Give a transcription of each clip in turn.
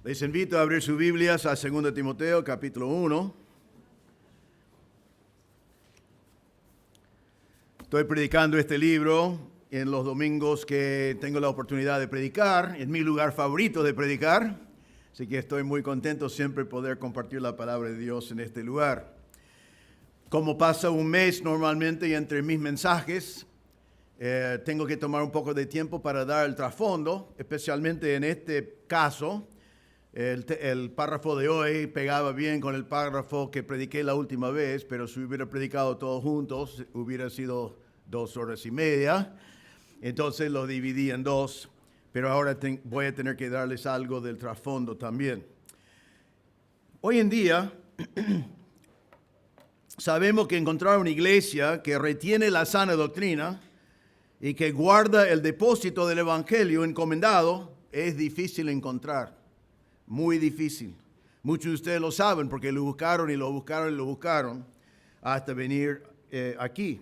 Les invito a abrir sus Biblias a 2 Timoteo, capítulo 1. Estoy predicando este libro en los domingos que tengo la oportunidad de predicar. Es mi lugar favorito de predicar, así que estoy muy contento siempre poder compartir la palabra de Dios en este lugar. Como pasa un mes normalmente y entre mis mensajes, tengo que tomar un poco de tiempo para dar el trasfondo, especialmente en este caso. El párrafo de hoy pegaba bien con el párrafo que prediqué la última vez, pero si hubiera predicado todos juntos, hubiera sido 2 horas y media. Entonces lo dividí en dos, pero ahora voy a tener que darles algo del trasfondo también. Hoy en día, sabemos que encontrar una iglesia que retiene la sana doctrina y que guarda el depósito del evangelio encomendado es difícil encontrar. Muy difícil. Muchos de ustedes lo saben porque lo buscaron y lo buscaron y lo buscaron hasta venir aquí.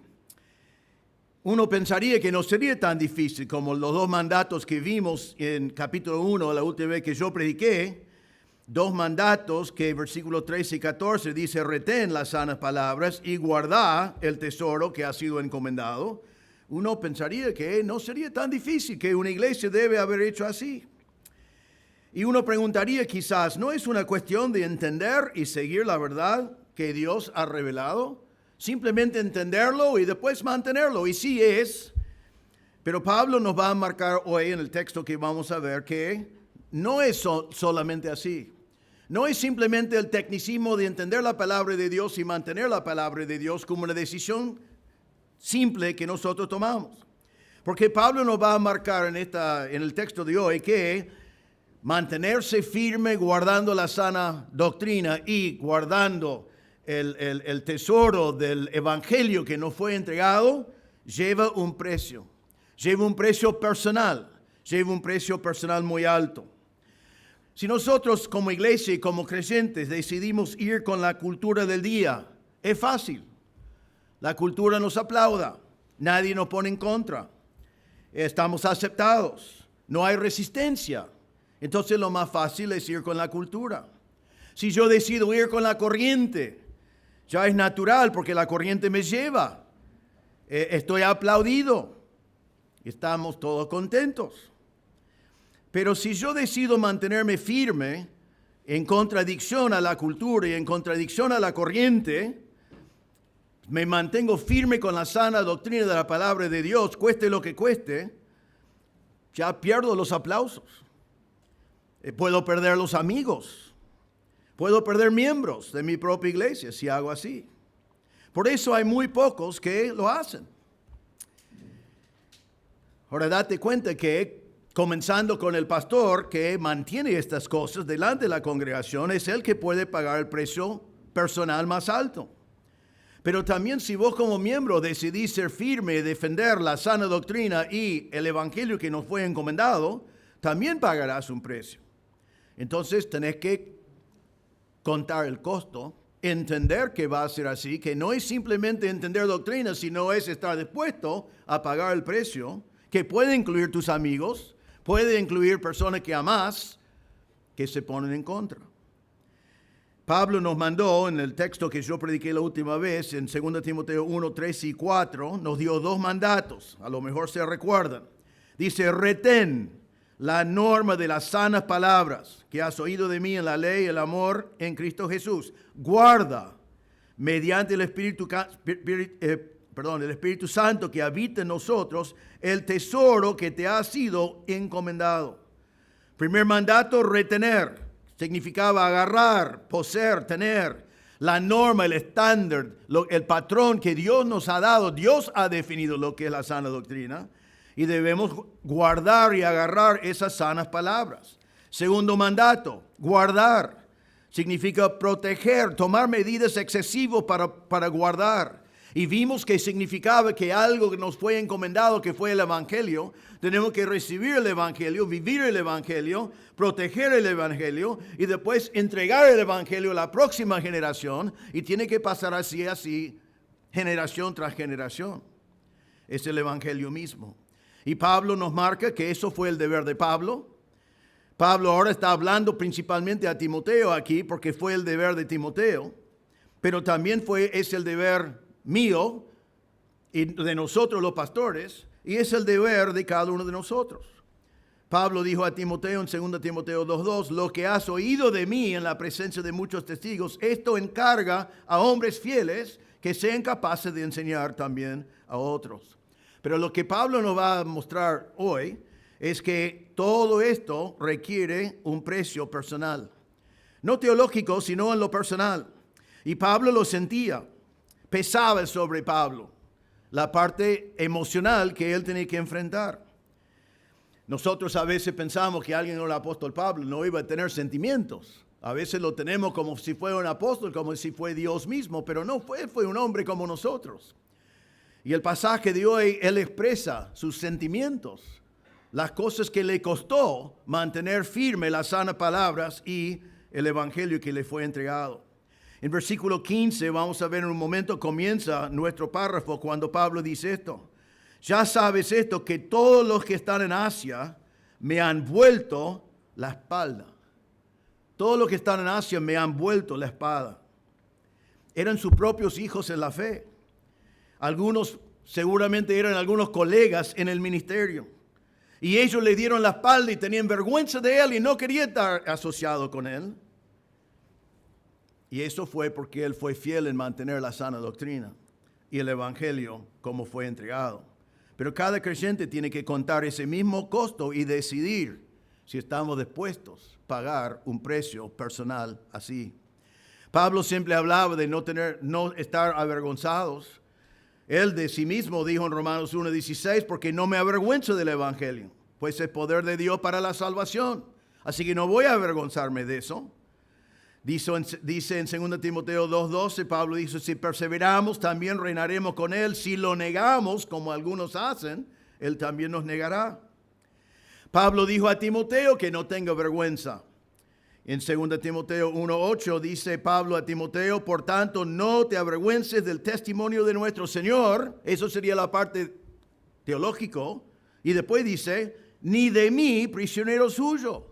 Uno pensaría que no sería tan difícil como los 2 mandatos que vimos en capítulo 1, la última vez que yo prediqué. 2 mandatos que versículos 13 y 14 dice: retén las sanas palabras y guardá el tesoro que ha sido encomendado. Uno pensaría que no sería tan difícil, que una iglesia debe haber hecho así. Y uno preguntaría quizás, ¿no es una cuestión de entender y seguir la verdad que Dios ha revelado? Simplemente entenderlo y después mantenerlo. Y sí es, pero Pablo nos va a marcar hoy en el texto que vamos a ver que no es solamente así. No es simplemente el tecnicismo de entender la palabra de Dios y mantener la palabra de Dios como una decisión simple que nosotros tomamos. Porque Pablo nos va a marcar en el texto de hoy que mantenerse firme guardando la sana doctrina y guardando el tesoro del evangelio que nos fue entregado lleva un precio. Lleva un precio personal. Lleva un precio personal muy alto. Si nosotros como iglesia y como creyentes decidimos ir con la cultura del día, es fácil. La cultura nos aplauda. Nadie nos pone en contra. Estamos aceptados. No hay resistencia. Entonces lo más fácil es ir con la cultura. Si yo decido ir con la corriente, ya es natural porque la corriente me lleva. Estoy aplaudido. Estamos todos contentos. Pero si yo decido mantenerme firme en contradicción a la cultura y en contradicción a la corriente, me mantengo firme con la sana doctrina de la palabra de Dios, cueste lo que cueste, ya pierdo los aplausos. Puedo perder los amigos. Puedo perder miembros de mi propia iglesia si hago así. Por eso hay muy pocos que lo hacen. Ahora date cuenta que, comenzando con el pastor que mantiene estas cosas delante de la congregación, es el que puede pagar el precio personal más alto. Pero también si vos como miembro decidís ser firme y defender la sana doctrina y el evangelio que nos fue encomendado, también pagarás un precio. Entonces tenés que contar el costo, entender que va a ser así, que no es simplemente entender doctrina, sino es estar dispuesto a pagar el precio, que puede incluir tus amigos, puede incluir personas que amás, que se ponen en contra. Pablo nos mandó en el texto que yo prediqué la última vez, en 2 Timoteo 1, 3 y 4, nos dio 2 mandatos, a lo mejor se recuerdan. Dice: retén la norma de las sanas palabras que has oído de mí en la ley y el amor en Cristo Jesús. Guarda mediante el Espíritu Santo que habita en nosotros el tesoro que te ha sido encomendado. Primer mandato: retener. Significaba agarrar, poseer, tener. La norma, el estándar, el patrón que Dios nos ha dado. Dios ha definido lo que es la sana doctrina. Y debemos guardar y agarrar esas sanas palabras. Segundo mandato: guardar. Significa proteger, tomar medidas excesivas para guardar. Y vimos que significaba que algo que nos fue encomendado, que fue el evangelio, tenemos que recibir el evangelio, vivir el evangelio, proteger el evangelio y después entregar el evangelio a la próxima generación. Y tiene que pasar así, generación tras generación. Es el evangelio mismo. Y Pablo nos marca que eso fue el deber de Pablo. Pablo ahora está hablando principalmente a Timoteo aquí porque fue el deber de Timoteo, pero también es el deber mío y de nosotros los pastores, y es el deber de cada uno de nosotros. Pablo dijo a Timoteo en 2 Timoteo 2:2, lo que has oído de mí en la presencia de muchos testigos, esto encarga a hombres fieles que sean capaces de enseñar también a otros. Pero lo que Pablo nos va a mostrar hoy es que todo esto requiere un precio personal. No teológico, sino en lo personal. Y Pablo lo sentía, pesaba sobre Pablo la parte emocional que él tenía que enfrentar. Nosotros a veces pensamos que alguien como el apóstol Pablo no iba a tener sentimientos. A veces lo tenemos como si fuera un apóstol, como si fue Dios mismo, pero no fue un hombre como nosotros. Y el pasaje de hoy, él expresa sus sentimientos, las cosas que le costó mantener firme las sanas palabras y el evangelio que le fue entregado. En versículo 15, vamos a ver en un momento, comienza nuestro párrafo cuando Pablo dice esto. Ya sabes esto, que todos los que están en Asia me han vuelto la espalda. Todos los que están en Asia me han vuelto la espalda. Eran sus propios hijos en la fe. Algunos seguramente eran algunos colegas en el ministerio. Y ellos le dieron la espalda y tenían vergüenza de él y no querían estar asociado con él. Y eso fue porque él fue fiel en mantener la sana doctrina y el evangelio como fue entregado. Pero cada creyente tiene que contar ese mismo costo y decidir si estamos dispuestos a pagar un precio personal así. Pablo siempre hablaba de no estar avergonzados. Él de sí mismo dijo en Romanos 1:16, porque no me avergüenzo del evangelio, pues es poder de Dios para la salvación. Así que no voy a avergonzarme de eso. Dice en 2 Timoteo 2:12, Pablo dice, si perseveramos, también reinaremos con él. Si lo negamos, como algunos hacen, él también nos negará. Pablo dijo a Timoteo que no tenga vergüenza. En 2 Timoteo 1:8 dice Pablo a Timoteo, por tanto, no te avergüences del testimonio de nuestro Señor. Eso sería la parte teológico. Y después dice, ni de mí, prisionero suyo.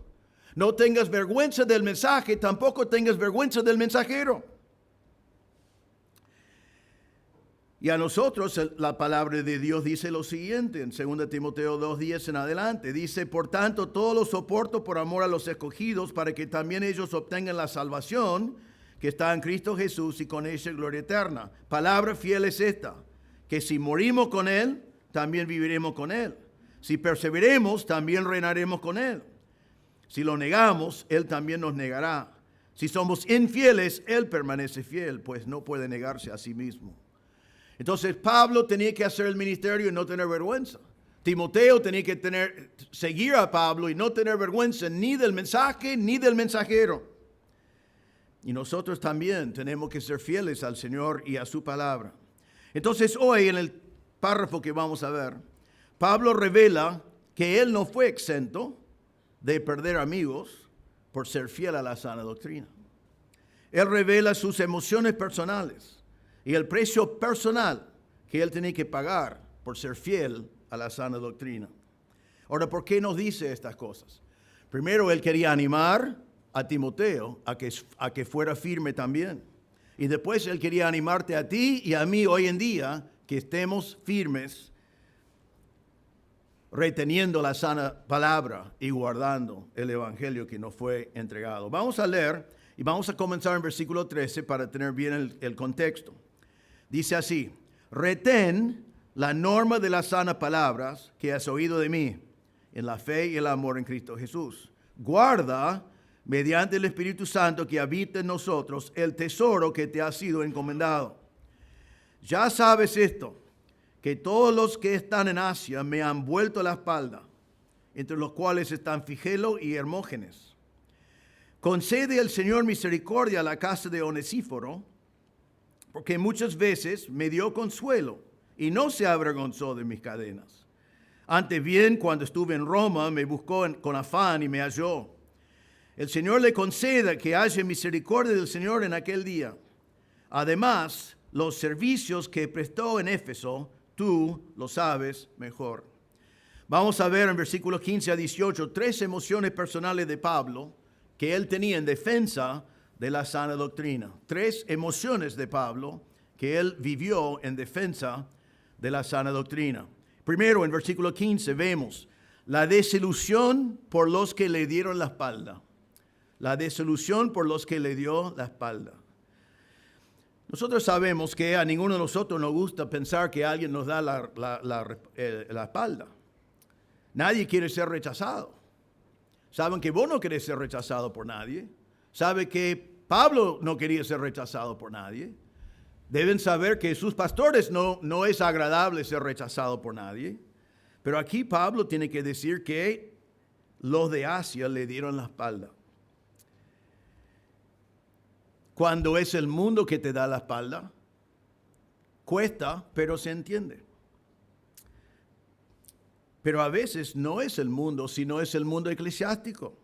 No tengas vergüenza del mensaje, tampoco tengas vergüenza del mensajero. Y a nosotros la palabra de Dios dice lo siguiente, en 2 Timoteo 2:10 en adelante. Dice, por tanto, todo lo soporto por amor a los escogidos, para que también ellos obtengan la salvación que está en Cristo Jesús y con ella gloria eterna. Palabra fiel es esta, que si morimos con Él, también viviremos con Él. Si perseveremos, también reinaremos con Él. Si lo negamos, Él también nos negará. Si somos infieles, Él permanece fiel, pues no puede negarse a sí mismo. Entonces Pablo tenía que hacer el ministerio y no tener vergüenza. Timoteo tenía que seguir a Pablo y no tener vergüenza ni del mensaje ni del mensajero. Y nosotros también tenemos que ser fieles al Señor y a su palabra. Entonces hoy en el párrafo que vamos a ver, Pablo revela que él no fue exento de perder amigos por ser fiel a la sana doctrina. Él revela sus emociones personales y el precio personal que él tenía que pagar por ser fiel a la sana doctrina. Ahora, ¿por qué nos dice estas cosas? Primero, él quería animar a Timoteo a que fuera firme también. Y después él quería animarte a ti y a mí hoy en día que estemos firmes, reteniendo la sana palabra y guardando el evangelio que nos fue entregado. Vamos a leer y vamos a comenzar en versículo 13 para tener bien el contexto. Dice así, retén la norma de las sanas palabras que has oído de mí en la fe y el amor en Cristo Jesús. Guarda, mediante el Espíritu Santo que habita en nosotros, el tesoro que te ha sido encomendado. Ya sabes esto, que todos los que están en Asia me han vuelto la espalda, entre los cuales están Figelo y Hermógenes. Concede el Señor misericordia a la casa de Onesíforo, porque muchas veces me dio consuelo y no se avergonzó de mis cadenas. Antes bien, cuando estuve en Roma, me buscó con afán y me halló. El Señor le conceda que haya misericordia del Señor en aquel día. Además, los servicios que prestó en Éfeso, tú lo sabes mejor. Vamos a ver en versículos 15 a 18 tres emociones personales de Pablo que él tenía en defensa de la sana doctrina. Tres emociones de Pablo que él vivió en defensa de la sana doctrina. Primero, en versículo 15 vemos la desilusión por los que le dieron la espalda. La desilusión por los que le dio la espalda. Nosotros sabemos que a ninguno de nosotros nos gusta pensar que alguien nos da la espalda. Nadie quiere ser rechazado. Saben que vos no querés ser rechazado por nadie. Saben que Pablo no quería ser rechazado por nadie. Deben saber que sus pastores no es agradable ser rechazado por nadie. Pero aquí Pablo tiene que decir que los de Asia le dieron la espalda. Cuando es el mundo que te da la espalda, cuesta, pero se entiende. Pero a veces no es el mundo, sino es el mundo eclesiástico.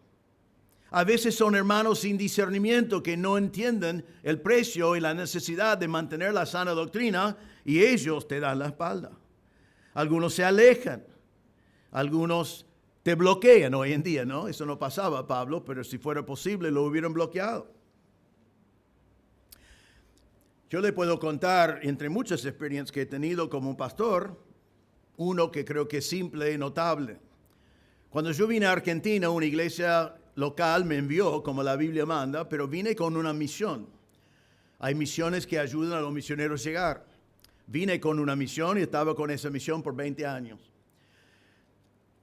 A veces son hermanos sin discernimiento que no entienden el precio y la necesidad de mantener la sana doctrina y ellos te dan la espalda. Algunos se alejan, algunos te bloquean hoy en día, ¿no? Eso no pasaba, Pablo, pero si fuera posible lo hubieran bloqueado. Yo le puedo contar, entre muchas experiencias que he tenido como pastor, uno que creo que es simple y notable. Cuando yo vine a Argentina, una iglesia local me envió, como la Biblia manda, pero vine con una misión. Hay misiones que ayudan a los misioneros a llegar. Vine con una misión y estaba con esa misión por 20 años.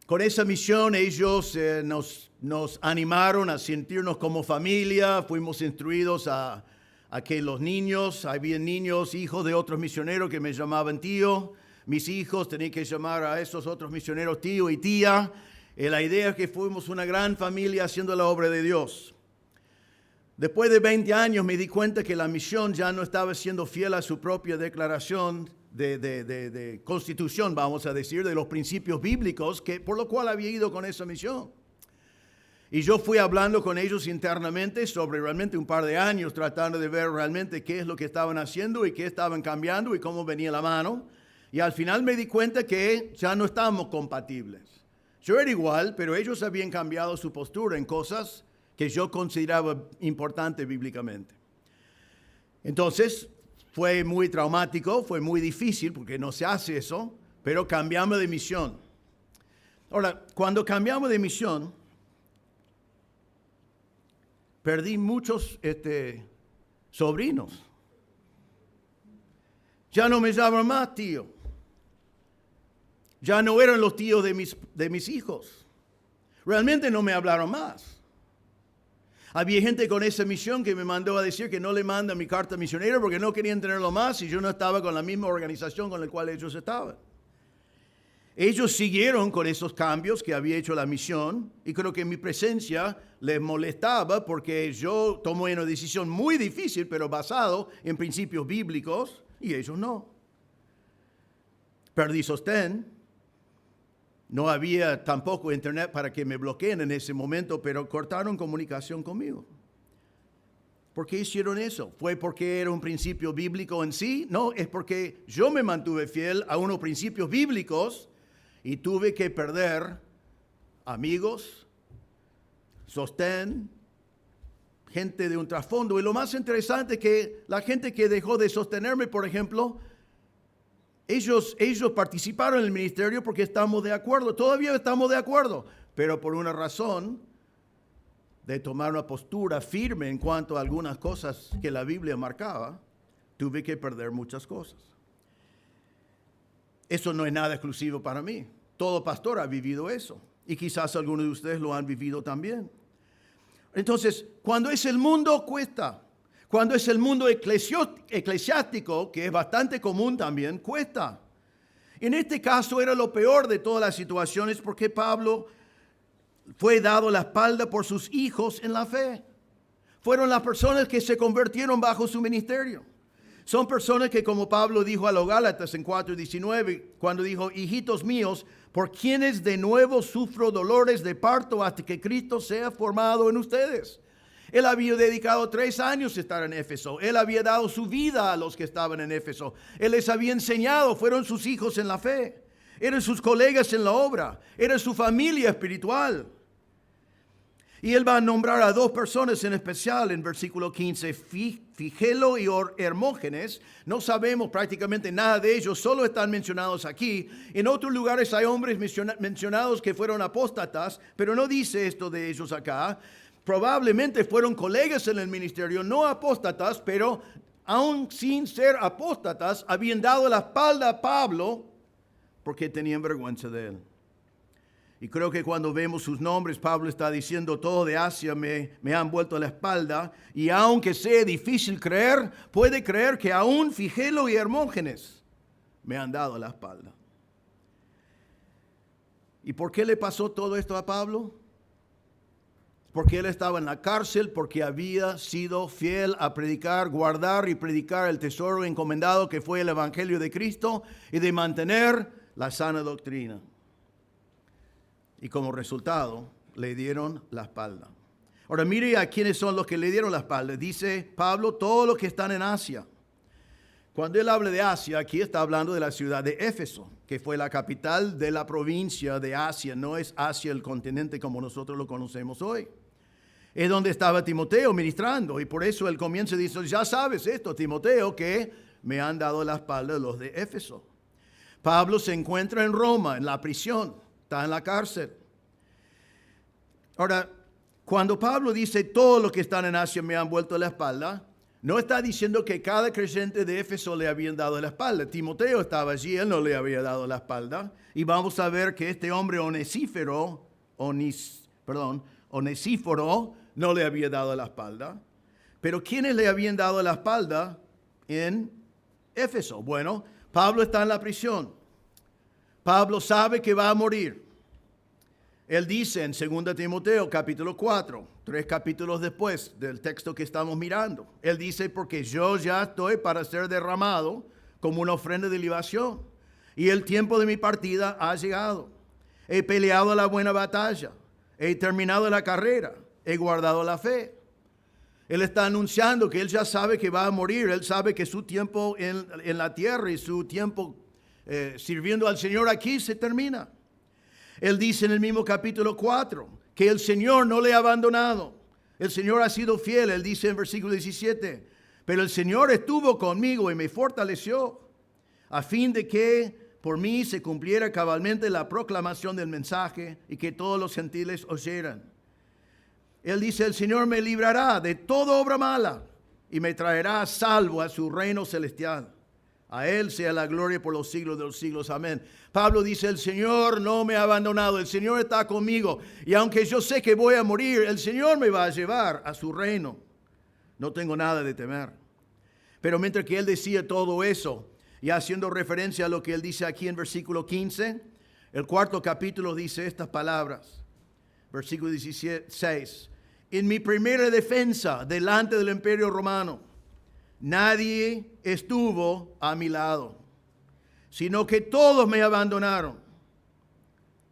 Con esa misión ellos nos animaron a sentirnos como familia, fuimos instruidos a que los niños, había niños, hijos de otros misioneros que me llamaban tío, mis hijos tenían que llamar a esos otros misioneros tío y tía. La idea es que fuimos una gran familia haciendo la obra de Dios. Después de 20 años me di cuenta que la misión ya no estaba siendo fiel a su propia declaración de constitución, vamos a decir, de los principios bíblicos, por lo cual había ido con esa misión. Y yo fui hablando con ellos internamente sobre realmente un par de años, tratando de ver realmente qué es lo que estaban haciendo y qué estaban cambiando y cómo venía la mano. Y al final me di cuenta que ya no estábamos compatibles. Yo era igual, pero ellos habían cambiado su postura en cosas que yo consideraba importantes bíblicamente. Entonces, fue muy traumático, fue muy difícil, porque no se hace eso, pero cambiamos de misión. Ahora, cuando cambiamos de misión, perdí muchos sobrinos. Ya no me llaman más tío. Ya no eran los tíos de mis hijos. Realmente no me hablaron más. Había gente con esa misión que me mandó a decir que no le manda mi carta misionera porque no querían tenerlo más y yo no estaba con la misma organización con la cual ellos estaban. Ellos siguieron con esos cambios que había hecho la misión y creo que mi presencia les molestaba porque yo tomé una decisión muy difícil pero basado en principios bíblicos y ellos no. Perdí sostén. No había tampoco internet para que me bloqueen en ese momento, pero cortaron comunicación conmigo. ¿Por qué hicieron eso? ¿Fue porque era un principio bíblico en sí? No, es porque yo me mantuve fiel a unos principios bíblicos y tuve que perder amigos, sostén, gente de un trasfondo. Y lo más interesante es que la gente que dejó de sostenerme, por ejemplo, ellos participaron en el ministerio porque estamos de acuerdo, todavía estamos de acuerdo, pero por una razón de tomar una postura firme en cuanto a algunas cosas que la Biblia marcaba, tuve que perder muchas cosas. Eso no es nada exclusivo para mí. Todo pastor ha vivido eso y quizás algunos de ustedes lo han vivido también. Entonces, cuando es el mundo, cuesta. Cuando es el mundo eclesiástico, que es bastante común también, cuesta. En este caso era lo peor de todas las situaciones porque Pablo fue dado la espalda por sus hijos en la fe. Fueron las personas que se convirtieron bajo su ministerio. Son personas que, como Pablo dijo a los Gálatas en 4:19, cuando dijo, hijitos míos, por quienes de nuevo sufro dolores de parto hasta que Cristo sea formado en ustedes. Él había dedicado 3 años a estar en Éfeso. Él había dado su vida a los que estaban en Éfeso. Él les había enseñado, fueron sus hijos en la fe. eran sus colegas en la obra, era su familia espiritual. Y él va a nombrar a dos personas en especial en versículo 15, Figelo y Hermógenes. No sabemos prácticamente nada de ellos, solo están mencionados aquí. En otros lugares hay hombres mencionados que fueron apóstatas, pero no dice esto de ellos acá. Probablemente fueron colegas en el ministerio, no apóstatas, pero aún sin ser apóstatas, habían dado la espalda a Pablo porque tenían vergüenza de él. Y creo que cuando vemos sus nombres, Pablo está diciendo, todo de Asia me han vuelto la espalda. Y aunque sea difícil creer, puede creer que aún Figelo y Hermógenes me han dado la espalda. ¿Y por qué le pasó todo esto a Pablo? Porque él estaba en la cárcel, porque había sido fiel a predicar, guardar y predicar el tesoro encomendado que fue el Evangelio de Cristo y de mantener la sana doctrina. Y como resultado, le dieron la espalda. Ahora mire a quiénes son los que le dieron la espalda. Dice Pablo, todos los que están en Asia. Cuando él habla de Asia, aquí está hablando de la ciudad de Éfeso, que fue la capital de la provincia de Asia. No es Asia el continente como nosotros lo conocemos hoy. Es donde estaba Timoteo ministrando. Y por eso él comienza diciendo, ya sabes esto, Timoteo, que me han dado la espalda los de Éfeso. Pablo se encuentra en Roma, en la prisión. Está en la cárcel. Ahora, cuando Pablo dice todos los que están en Asia me han vuelto la espalda, no está diciendo que cada creyente de Éfeso le habían dado la espalda. Timoteo estaba allí, él no le había dado la espalda. Y vamos a ver que este hombre Onesíforo no le había dado la espalda. Pero ¿quiénes le habían dado la espalda en Éfeso? Bueno, Pablo está en la prisión. Pablo sabe que va a morir. Él dice en 2 Timoteo capítulo 4, 3 capítulos después del texto que estamos mirando. Él dice, porque yo ya estoy para ser derramado como una ofrenda de libación. Y el tiempo de mi partida ha llegado. He peleado la buena batalla. He terminado la carrera. He guardado la fe. Él está anunciando que él ya sabe que va a morir. Él sabe que su tiempo en la tierra y su tiempo sirviendo al Señor aquí se termina. Él dice en el mismo capítulo 4 que el Señor no le ha abandonado. El Señor ha sido fiel. Él dice en versículo 17, pero el Señor estuvo conmigo y me fortaleció a fin de que por mí se cumpliera cabalmente la proclamación del mensaje y que todos los gentiles oyeran. Él dice, el Señor me librará de toda obra mala y me traerá a salvo a su reino celestial. A Él sea la gloria por los siglos de los siglos. Amén. Pablo dice, el Señor no me ha abandonado. El Señor está conmigo. Y aunque yo sé que voy a morir, el Señor me va a llevar a su reino. No tengo nada de temer. Pero mientras que él decía todo eso, y haciendo referencia a lo que él dice aquí en versículo 15, el cuarto capítulo dice estas palabras. Versículo 16. En mi primera defensa delante del imperio romano, nadie estuvo a mi lado, sino que todos me abandonaron.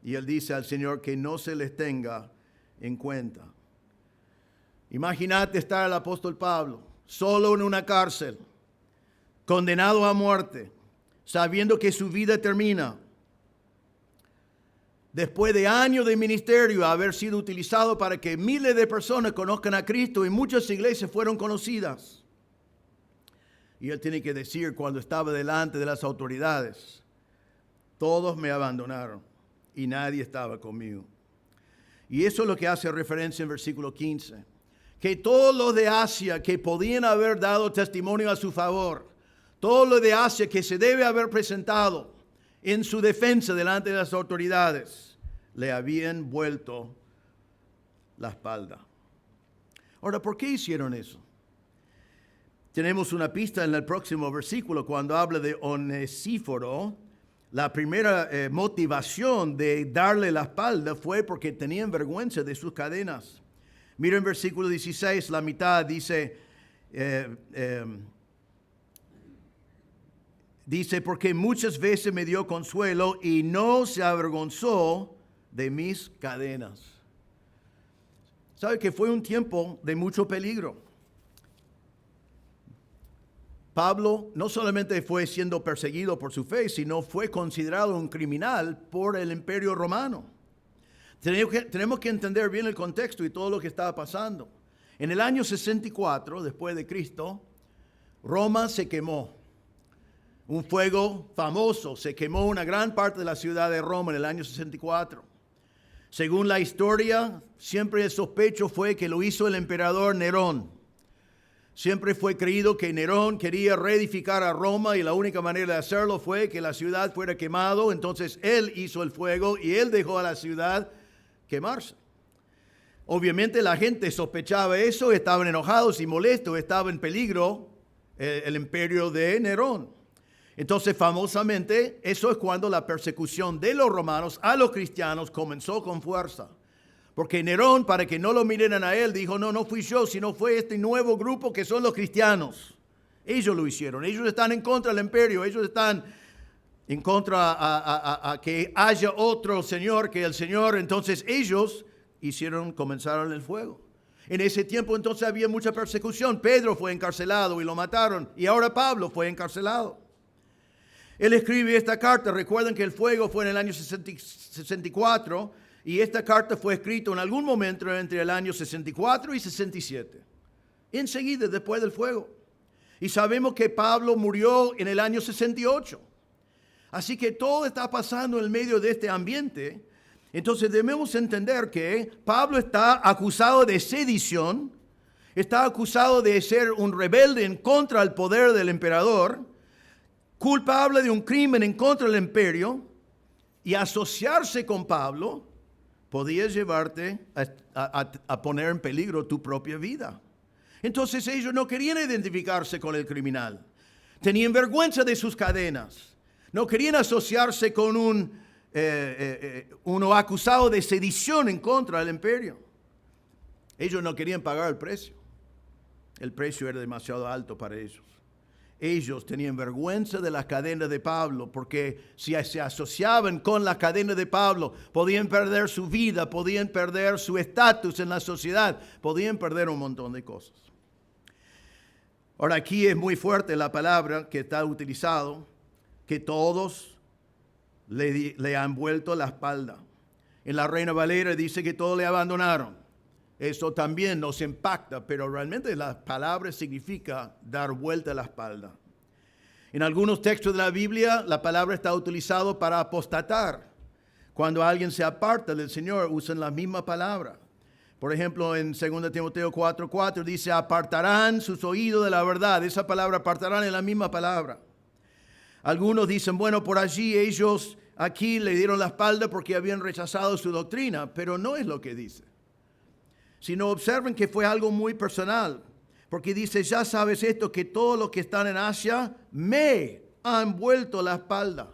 Y él dice al Señor que no se les tenga en cuenta. Imagínate estar el apóstol Pablo solo en una cárcel, condenado a muerte, sabiendo que su vida termina. Después de años de ministerio, haber sido utilizado para que miles de personas conozcan a Cristo y muchas iglesias fueron conocidas. Y él tiene que decir cuando estaba delante de las autoridades, todos me abandonaron y nadie estaba conmigo. Y eso es lo que hace referencia en versículo 15. Que todos los de Asia que podían haber dado testimonio a su favor, todos los de Asia que se debe haber presentado en su defensa delante de las autoridades, le habían vuelto la espalda. Ahora, ¿por qué hicieron eso? Tenemos una pista en el próximo versículo cuando habla de Onesíforo. La primera motivación de darle la espalda fue porque tenían vergüenza de sus cadenas. Miren versículo 16, la mitad dice, porque muchas veces me dio consuelo y no se avergonzó de mis cadenas. ¿Sabe que fue un tiempo de mucho peligro? Pablo no solamente fue siendo perseguido por su fe, sino fue considerado un criminal por el Imperio Romano. Tenemos que entender bien el contexto y todo lo que estaba pasando. En el año 64, después de Cristo, Roma se quemó. Un fuego famoso, se quemó una gran parte de la ciudad de Roma en el año 64. Según la historia, siempre el sospecho fue que lo hizo el emperador Nerón. Siempre fue creído que Nerón quería reedificar a Roma y la única manera de hacerlo fue que la ciudad fuera quemado. Entonces él hizo el fuego y él dejó a la ciudad quemarse. Obviamente la gente sospechaba eso, estaban enojados y molestos, estaba en peligro el imperio de Nerón. Entonces famosamente eso es cuando la persecución de los romanos a los cristianos comenzó con fuerza. Porque Nerón, para que no lo miren a él, dijo, no fui yo, sino fue este nuevo grupo que son los cristianos. Ellos lo hicieron, ellos están en contra del imperio, ellos están en contra a que haya otro Señor que el Señor. Entonces ellos comenzaron el fuego. En ese tiempo entonces había mucha persecución. Pedro fue encarcelado y lo mataron. Y ahora Pablo fue encarcelado. Él escribe esta carta. Recuerden que el fuego fue en el año 64. Y esta carta fue escrita en algún momento entre el año 64 y 67. Enseguida después del fuego. Y sabemos que Pablo murió en el año 68. Así que todo está pasando en medio de este ambiente. Entonces debemos entender que Pablo está acusado de sedición. Está acusado de ser un rebelde en contra del poder del emperador. Culpable de un crimen en contra del imperio. Y asociarse con Pablo podía llevarte a poner en peligro tu propia vida. Entonces ellos no querían identificarse con el criminal. Tenían vergüenza de sus cadenas. No querían asociarse con uno acusado de sedición en contra del imperio. Ellos no querían pagar el precio. El precio era demasiado alto para ellos. Ellos tenían vergüenza de las cadenas de Pablo, porque si se asociaban con las cadenas de Pablo, podían perder su vida, podían perder su estatus en la sociedad, podían perder un montón de cosas. Ahora aquí es muy fuerte la palabra que está utilizado, que todos le han vuelto la espalda. En la Reina Valera dice que todos le abandonaron. Eso también nos impacta, pero realmente la palabra significa dar vuelta a la espalda. En algunos textos de la Biblia, la palabra está utilizada para apostatar. Cuando alguien se aparta del Señor, usan la misma palabra. Por ejemplo, en 2 Timoteo 4:4 dice, apartarán sus oídos de la verdad. Esa palabra apartarán es la misma palabra. Algunos dicen, bueno, por allí ellos aquí le dieron la espalda porque habían rechazado su doctrina, pero no es lo que dice. Sino observen que fue algo muy personal, porque dice, ya sabes esto, que todos los que están en Asia me han vuelto la espalda.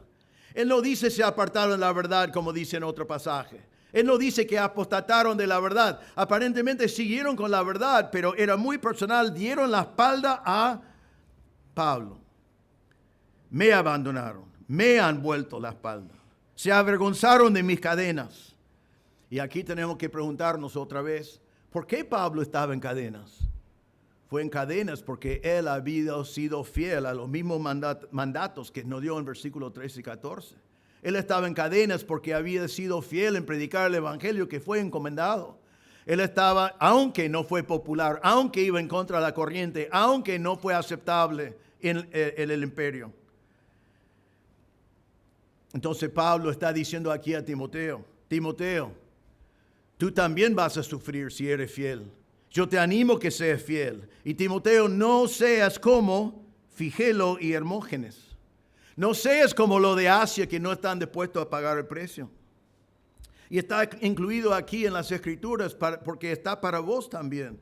Él no dice se apartaron de la verdad, como dice en otro pasaje. Él no dice que apostataron de la verdad. Aparentemente siguieron con la verdad, pero era muy personal, dieron la espalda a Pablo. Me abandonaron, me han vuelto la espalda. Se avergonzaron de mis cadenas. Y aquí tenemos que preguntarnos otra vez, ¿por qué Pablo estaba en cadenas? Fue en cadenas porque él había sido fiel a los mismos mandatos que nos dio en versículos 13 y 14. Él estaba en cadenas porque había sido fiel en predicar el evangelio que fue encomendado. Él estaba, aunque no fue popular, aunque iba en contra de la corriente, aunque no fue aceptable en el imperio. Entonces Pablo está diciendo aquí a Timoteo, Timoteo, tú también vas a sufrir si eres fiel. Yo te animo que seas fiel. Y Timoteo, no seas como Figelo y Hermógenes. No seas como lo de Asia que no están dispuestos a pagar el precio. Y está incluido aquí en las Escrituras porque está para vos también.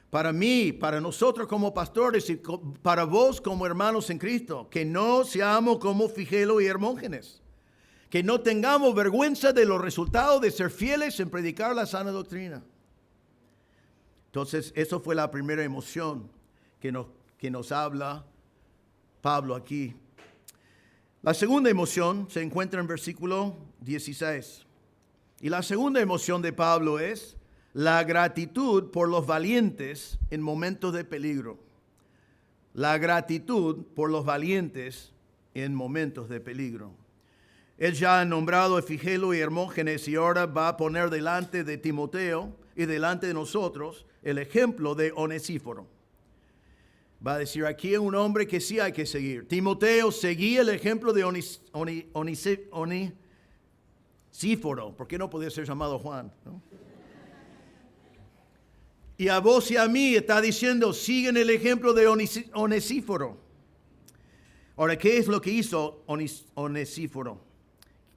Para mí, para nosotros como pastores y para vos como hermanos en Cristo. Que no seamos como Figelo y Hermógenes. Que no tengamos vergüenza de los resultados de ser fieles en predicar la sana doctrina. Entonces, eso fue la primera emoción que nos habla Pablo aquí. La segunda emoción se encuentra en versículo 16. Y la segunda emoción de Pablo es la gratitud por los valientes en momentos de peligro. la gratitud por los valientes en momentos de peligro. Él ya ha nombrado a Figelo y Hermógenes y ahora va a poner delante de Timoteo y delante de nosotros el ejemplo de Onesíforo. Va a decir, aquí es un hombre que sí hay que seguir. Timoteo, seguía el ejemplo de Onesíforo. ¿Por qué no podía ser llamado Juan? ¿No? Y a vos y a mí está diciendo, siguen el ejemplo de Onesíforo. Ahora, ¿qué es lo que hizo Onesíforo?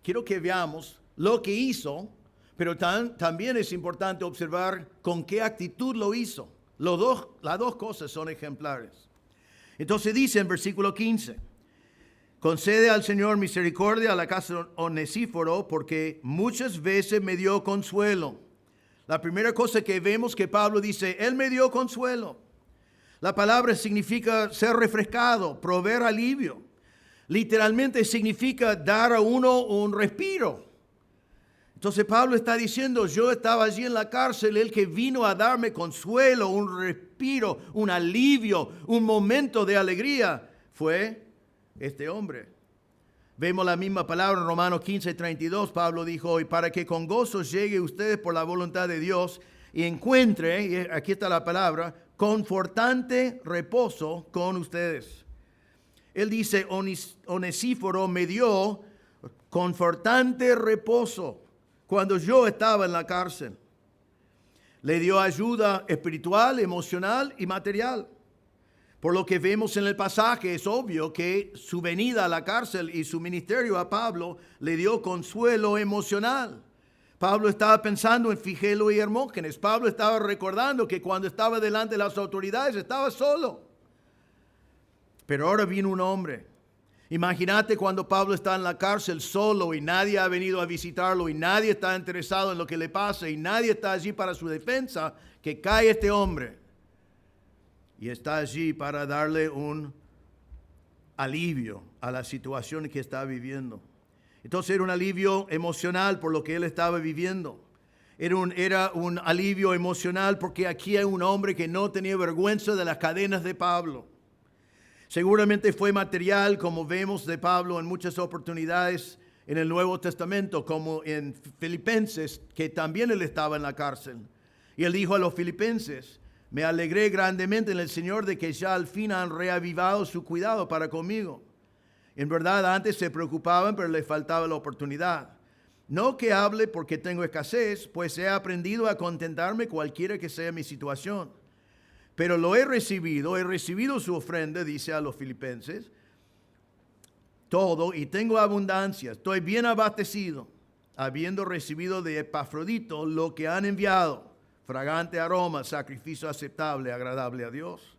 Quiero que veamos lo que hizo, pero también es importante observar con qué actitud lo hizo. Las dos cosas son ejemplares. Entonces dice en versículo 15, concede al Señor misericordia a la casa de Onesíforo, porque muchas veces me dio consuelo. La primera cosa que vemos que Pablo dice, Él me dio consuelo. La palabra significa ser refrescado, proveer alivio. Literalmente significa dar a uno un respiro. Entonces Pablo está diciendo, yo estaba allí en la cárcel, el que vino a darme consuelo, un respiro, un alivio, un momento de alegría, fue este hombre. Vemos la misma palabra en Romanos 15:32. Pablo dijo, y para que con gozo llegue ustedes por la voluntad de Dios y encuentre, y aquí está la palabra, confortante reposo con ustedes. Él dice, Onesíforo me dio confortante reposo cuando yo estaba en la cárcel. Le dio ayuda espiritual, emocional y material. Por lo que vemos en el pasaje, es obvio que su venida a la cárcel y su ministerio a Pablo le dio consuelo emocional. Pablo estaba pensando en Figelo y Hermógenes. Pablo estaba recordando que cuando estaba delante de las autoridades estaba solo. Pero ahora vino un hombre. Imagínate cuando Pablo está en la cárcel solo y nadie ha venido a visitarlo y nadie está interesado en lo que le pasa y nadie está allí para su defensa, que cae este hombre. Y está allí para darle un alivio a la situación que está viviendo. Entonces era un alivio emocional por lo que él estaba viviendo. Era un alivio emocional porque aquí hay un hombre que no tenía vergüenza de las cadenas de Pablo. Seguramente fue material, como vemos de Pablo en muchas oportunidades en el Nuevo Testamento, como en Filipenses, que también él estaba en la cárcel. Y él dijo a los filipenses, me alegré grandemente en el Señor de que ya al fin han reavivado su cuidado para conmigo. En verdad antes se preocupaban, pero les faltaba la oportunidad. No que hable porque tengo escasez, pues he aprendido a contentarme cualquiera que sea mi situación. Pero lo he recibido su ofrenda, dice a los filipenses, todo, y tengo abundancia, estoy bien abastecido, habiendo recibido de Epafrodito lo que han enviado, fragante aroma, sacrificio aceptable, agradable a Dios.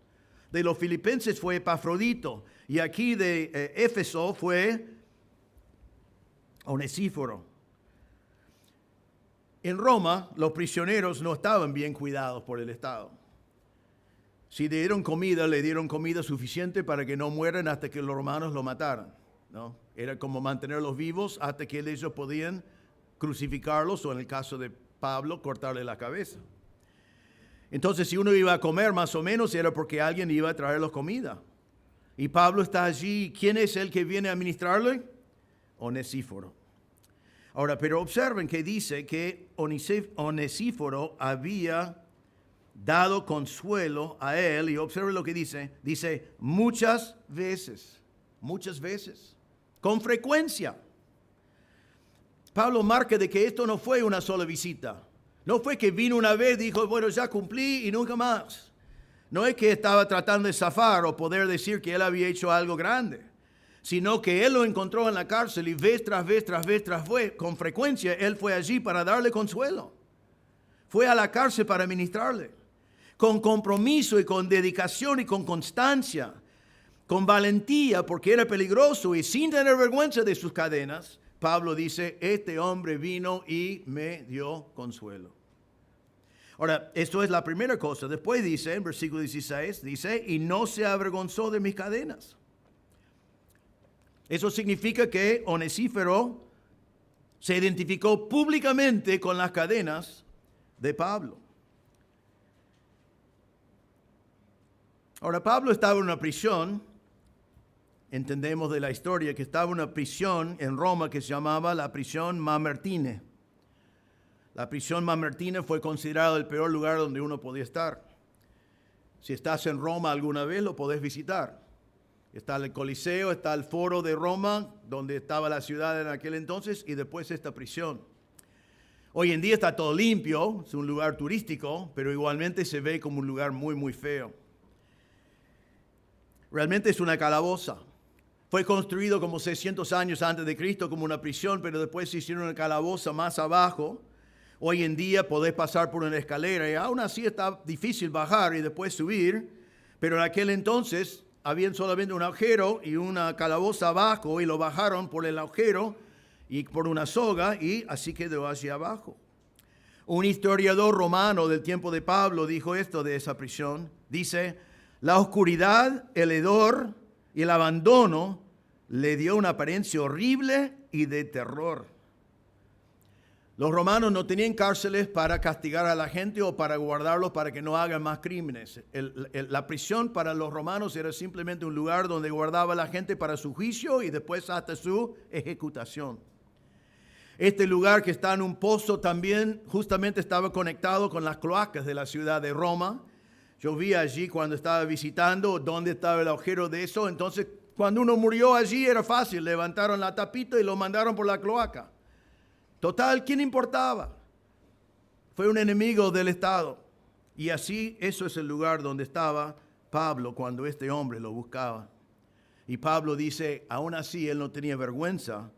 De los filipenses fue Epafrodito, y aquí de Éfeso fue Onesíforo. En Roma, los prisioneros no estaban bien cuidados por el Estado. Si le dieron comida suficiente para que no mueran hasta que los romanos lo mataran, ¿no? Era como mantenerlos vivos hasta que ellos podían crucificarlos o en el caso de Pablo, cortarle la cabeza. Entonces, si uno iba a comer más o menos era porque alguien iba a traerles comida. Y Pablo está allí. ¿Quién es el que viene a ministrarle? Onesíforo. Ahora, pero observen que dice que Onesíforo había dado consuelo a él, y observen lo que dice muchas veces, con frecuencia. Pablo marca de que esto no fue una sola visita, no fue que vino una vez, dijo, bueno, ya cumplí y nunca más. No es que estaba tratando de zafar o poder decir que él había hecho algo grande, sino que él lo encontró en la cárcel y vez tras vez, con frecuencia, él fue allí para darle consuelo. Fue a la cárcel para ministrarle. Con compromiso y con dedicación y con constancia, con valentía, porque era peligroso y sin tener vergüenza de sus cadenas, Pablo dice, este hombre vino y me dio consuelo. Ahora, esto es la primera cosa. Después dice, en versículo 16, dice, y no se avergonzó de mis cadenas. Eso significa que Onesíforo se identificó públicamente con las cadenas de Pablo. Ahora, Pablo estaba en una prisión. Entendemos de la historia que estaba en una prisión en Roma que se llamaba la prisión Mamertine. La prisión Mamertine fue considerado el peor lugar donde uno podía estar. Si estás en Roma alguna vez, lo podés visitar. Está el Coliseo, está el Foro de Roma, donde estaba la ciudad en aquel entonces, y después esta prisión. Hoy en día está todo limpio, es un lugar turístico, pero igualmente se ve como un lugar muy, muy feo. Realmente es una calaboza. Fue construido como 600 años antes de Cristo como una prisión, pero después se hicieron una calaboza más abajo. Hoy en día podés pasar por una escalera y aún así está difícil bajar y después subir, pero en aquel entonces había solamente un agujero y una calaboza abajo y lo bajaron por el agujero y por una soga y así quedó hacia abajo. Un historiador romano del tiempo de Pablo dijo esto de esa prisión. Dice, la oscuridad, el hedor y el abandono le dio una apariencia horrible y de terror. Los romanos no tenían cárceles para castigar a la gente o para guardarlos para que no hagan más crímenes. La prisión para los romanos era simplemente un lugar donde guardaba a la gente para su juicio y después hasta su ejecutación. Este lugar que está en un pozo también justamente estaba conectado con las cloacas de la ciudad de Roma. Yo vi allí cuando estaba visitando dónde estaba el agujero de eso. Entonces, cuando uno murió allí era fácil. Levantaron la tapita y lo mandaron por la cloaca. Total, ¿quién importaba? Fue un enemigo del Estado. Y así, eso es el lugar donde estaba Pablo cuando este hombre lo buscaba. Y Pablo dice, aún así él no tenía vergüenza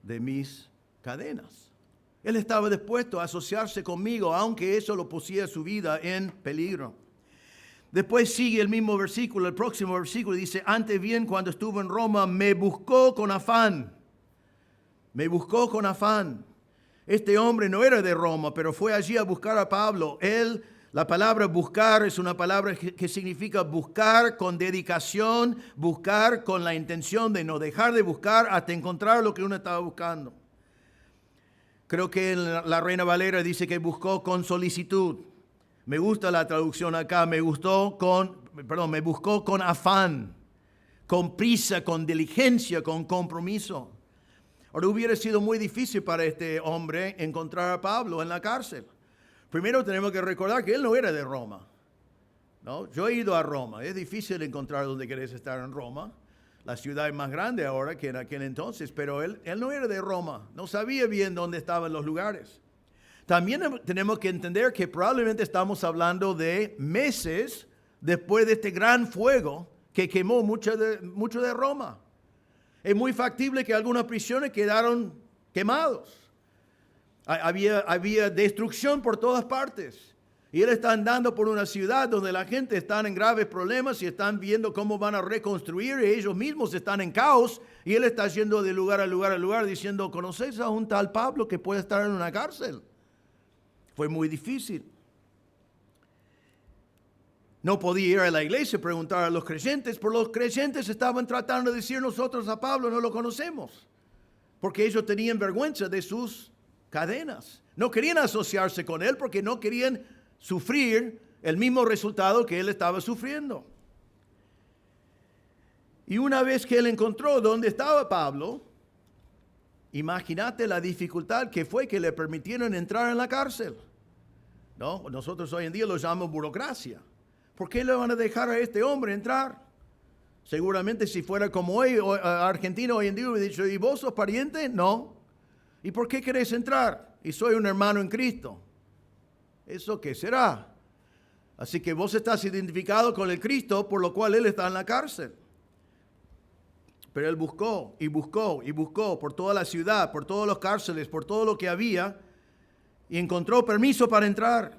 de mis cadenas. Él estaba dispuesto a asociarse conmigo, aunque eso lo pusiera su vida en peligro. Después sigue el mismo versículo, el próximo versículo dice, antes bien cuando estuve en Roma me buscó con afán. Me buscó con afán. Este hombre no era de Roma, pero fue allí a buscar a Pablo. La palabra buscar es una palabra que significa buscar con dedicación, buscar con la intención de no dejar de buscar hasta encontrar lo que uno estaba buscando. Creo que en la Reina Valera dice que buscó con solicitud. Me gusta la traducción acá, me buscó con afán, con prisa, con diligencia, con compromiso. Ahora hubiera sido muy difícil para este hombre encontrar a Pablo en la cárcel. Primero tenemos que recordar que él no era de Roma, ¿no? Yo he ido a Roma, es difícil encontrar donde querés estar en Roma. La ciudad es más grande ahora que en aquel entonces, pero él no era de Roma, no sabía bien dónde estaban los lugares. También tenemos que entender que probablemente estamos hablando de meses después de este gran fuego que quemó mucho de Roma. Es muy factible que algunas prisiones quedaron quemados. Había destrucción por todas partes. Y él está andando por una ciudad donde la gente está en graves problemas y están viendo cómo van a reconstruir y ellos mismos están en caos. Y él está yendo de lugar a lugar a lugar diciendo, ¿conoces a un tal Pablo que puede estar en una cárcel? Fue muy difícil. No podía ir a la iglesia y preguntar a los creyentes, pero los creyentes estaban tratando de decir nosotros a Pablo no lo conocemos, porque ellos tenían vergüenza de sus cadenas. No querían asociarse con él porque no querían sufrir el mismo resultado que él estaba sufriendo. Y una vez que él encontró dónde estaba Pablo, imagínate la dificultad que fue que le permitieron entrar en la cárcel. ¿No? Nosotros hoy en día lo llamamos burocracia. ¿Por qué le van a dejar a este hombre entrar? Seguramente si fuera como hoy, Argentina hoy en día hubiera dicho, ¿y vos sos pariente? No. ¿Y por qué querés entrar? Y soy un hermano en Cristo. ¿Eso qué será? Así que vos estás identificado con el Cristo, por lo cual él está en la cárcel. Pero él buscó y buscó y buscó por toda la ciudad, por todos los cárceles, por todo lo que había, y encontró permiso para entrar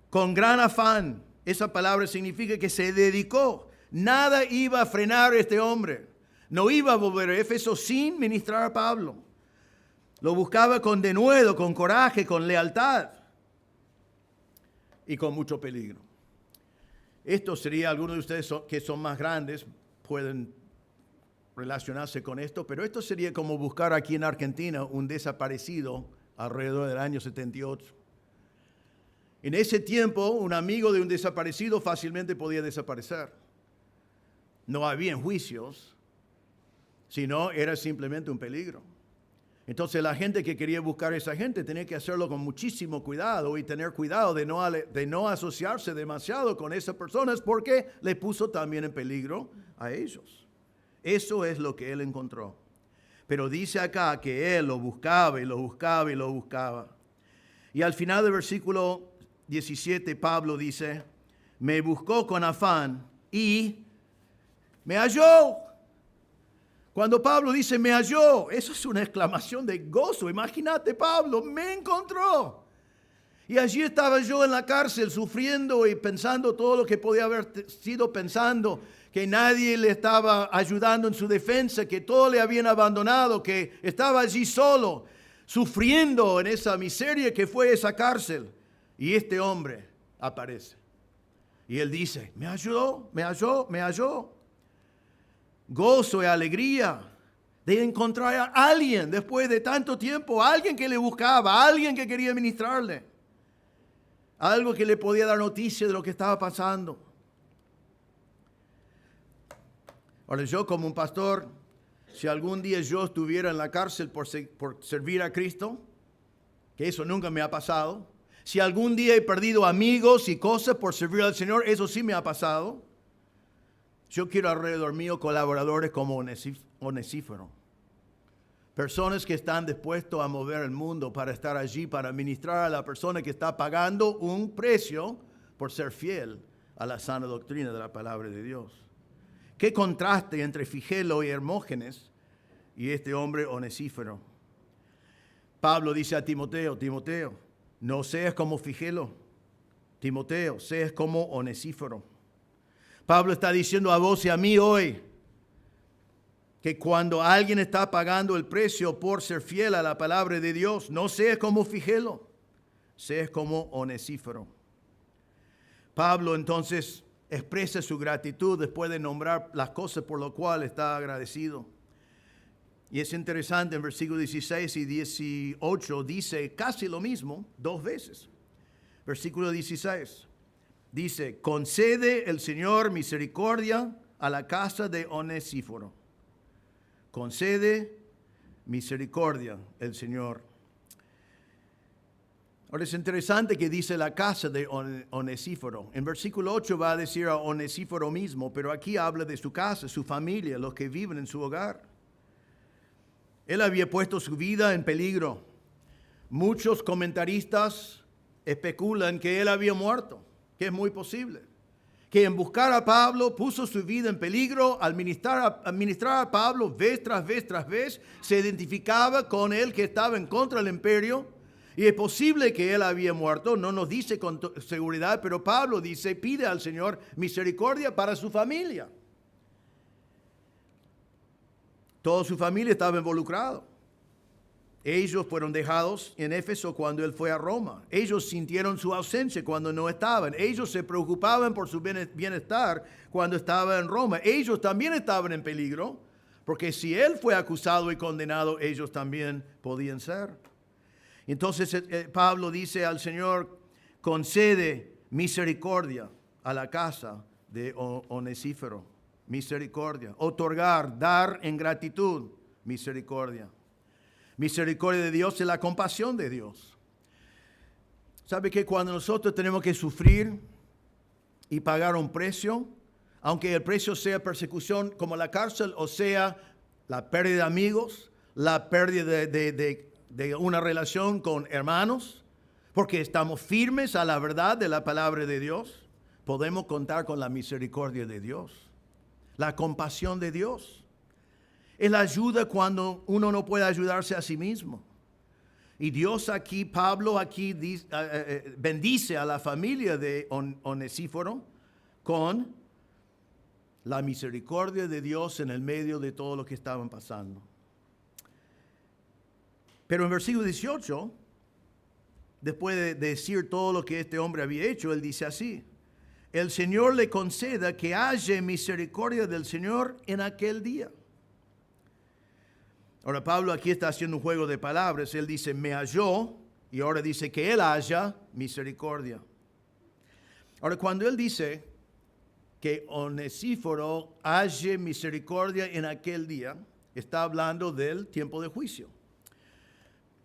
con gran afán. Esa palabra significa que se dedicó. Nada iba a frenar a este hombre. No iba a volver a Éfeso sin ministrar a Pablo. Lo buscaba con denuedo, con coraje, con lealtad y con mucho peligro. Esto sería, algunos de ustedes que son más grandes pueden relacionarse con esto, pero esto sería como buscar aquí en Argentina un desaparecido alrededor del año 78. En ese tiempo, un amigo de un desaparecido fácilmente podía desaparecer. no había juicios, sino era simplemente un peligro. Entonces la gente que quería buscar a esa gente tenía que hacerlo con muchísimo cuidado y tener cuidado de no asociarse demasiado con esas personas porque le puso también en peligro a ellos. Eso es lo que él encontró. Pero dice acá que él lo buscaba y lo buscaba y lo buscaba. Y al final del versículo 17 Pablo dice, me buscó con afán y me halló. Cuando Pablo dice me halló, eso es una exclamación de gozo. Imagínate, Pablo, me encontró. Y allí estaba yo en la cárcel sufriendo y pensando todo lo que podía haber sido pensando, que nadie le estaba ayudando en su defensa, que todos le habían abandonado, que estaba allí solo, sufriendo en esa miseria que fue esa cárcel. Y este hombre aparece. Y él dice, me halló, me halló, me halló. Gozo y alegría de encontrar a alguien después de tanto tiempo, alguien que le buscaba, alguien que quería ministrarle, algo que le podía dar noticia de lo que estaba pasando. Ahora yo como un pastor, si algún día yo estuviera en la cárcel por servir a Cristo, que eso nunca me ha pasado, si algún día he perdido amigos y cosas por servir al Señor, eso sí me ha pasado. Yo quiero alrededor mío colaboradores como Onesíforo. Personas que están dispuestos a mover el mundo para estar allí, para ministrar a la persona que está pagando un precio por ser fiel a la sana doctrina de la palabra de Dios. Qué contraste entre Figelo y Hermógenes y este hombre Onesíforo. Pablo dice a Timoteo, Timoteo, no seas como Figelo. Timoteo, seas como Onesíforo. Pablo está diciendo a vos y a mí hoy que cuando alguien está pagando el precio por ser fiel a la palabra de Dios, no seas como Figelo, seas como Onesíforo. Pablo entonces expresa su gratitud después de nombrar las cosas por lo cual está agradecido. Y es interesante, en versículos 16 y 18 dice casi lo mismo dos veces. Versículo 16. Dice, concede el Señor misericordia a la casa de Onesíforo. Concede misericordia el Señor. Ahora es interesante que dice la casa de Onesíforo. En versículo 8 va a decir a Onesíforo mismo, pero aquí habla de su casa, su familia, los que viven en su hogar. Él había puesto su vida en peligro. Muchos comentaristas especulan que él había muerto, que es muy posible, que en buscar a Pablo puso su vida en peligro. Al ministrar a Pablo vez tras vez tras vez, se identificaba con él que estaba en contra del imperio, y es posible que él había muerto, no nos dice con seguridad, pero Pablo dice, pide al Señor misericordia para su familia. Toda su familia estaba involucrada. Ellos fueron dejados en Éfeso cuando él fue a Roma. Ellos sintieron su ausencia cuando no estaban. Ellos se preocupaban por su bienestar cuando estaba en Roma. Ellos también estaban en peligro, porque si él fue acusado y condenado, ellos también podían ser. Entonces Pablo dice al Señor, concede misericordia a la casa de Onesíforo. Misericordia. Otorgar, dar en gratitud, misericordia. Misericordia de Dios es la compasión de Dios. ¿Sabe que cuando nosotros tenemos que sufrir y pagar un precio, aunque el precio sea persecución como la cárcel, o sea la pérdida de amigos, la pérdida de una relación con hermanos, porque estamos firmes a la verdad de la palabra de Dios, podemos contar con la misericordia de Dios, la compasión de Dios. Él ayuda cuando uno no puede ayudarse a sí mismo. Y Dios aquí, Pablo aquí bendice a la familia de Onesíforo con la misericordia de Dios en el medio de todo lo que estaban pasando. Pero en versículo 18, después de decir todo lo que este hombre había hecho, él dice así: el Señor le conceda que haya misericordia del Señor en aquel día. Ahora Pablo aquí está haciendo un juego de palabras. Él dice me halló y ahora dice que él haya misericordia. Ahora cuando él dice que Onesíforo halle misericordia en aquel día, está hablando del tiempo de juicio.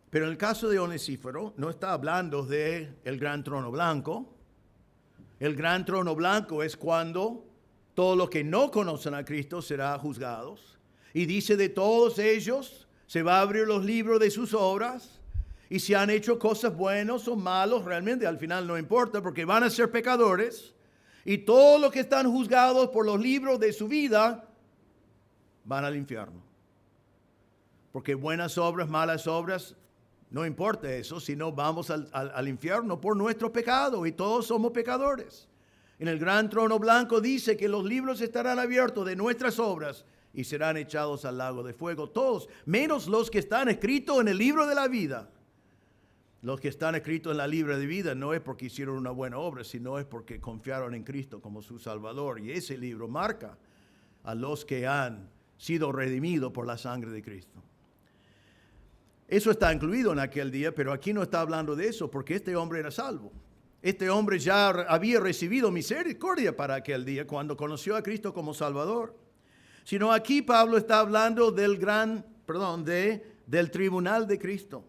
Pero en el caso de Onesíforo, no está hablando del gran trono blanco. El gran trono blanco es cuando todos los que no conocen a Cristo serán juzgados. Y dice de todos ellos, se va a abrir los libros de sus obras. Y si han hecho cosas buenas o malas, realmente al final no importa, porque van a ser pecadores. Y todos los que están juzgados por los libros de su vida van al infierno. Porque buenas obras, malas obras, no importa eso, sino vamos al infierno por nuestro pecado y todos somos pecadores. En el gran trono blanco dice que los libros estarán abiertos de nuestras obras y serán echados al lago de fuego, todos, menos los que están escritos en el libro de la vida. Los que están escritos en la libro de vida no es porque hicieron una buena obra, sino es porque confiaron en Cristo como su Salvador. Y ese libro marca a los que han sido redimidos por la sangre de Cristo. Eso está incluido en aquel día, pero aquí no está hablando de eso porque este hombre era salvo. Este hombre ya había recibido misericordia para aquel día cuando conoció a Cristo como Salvador. Sino aquí Pablo está hablando del tribunal de Cristo.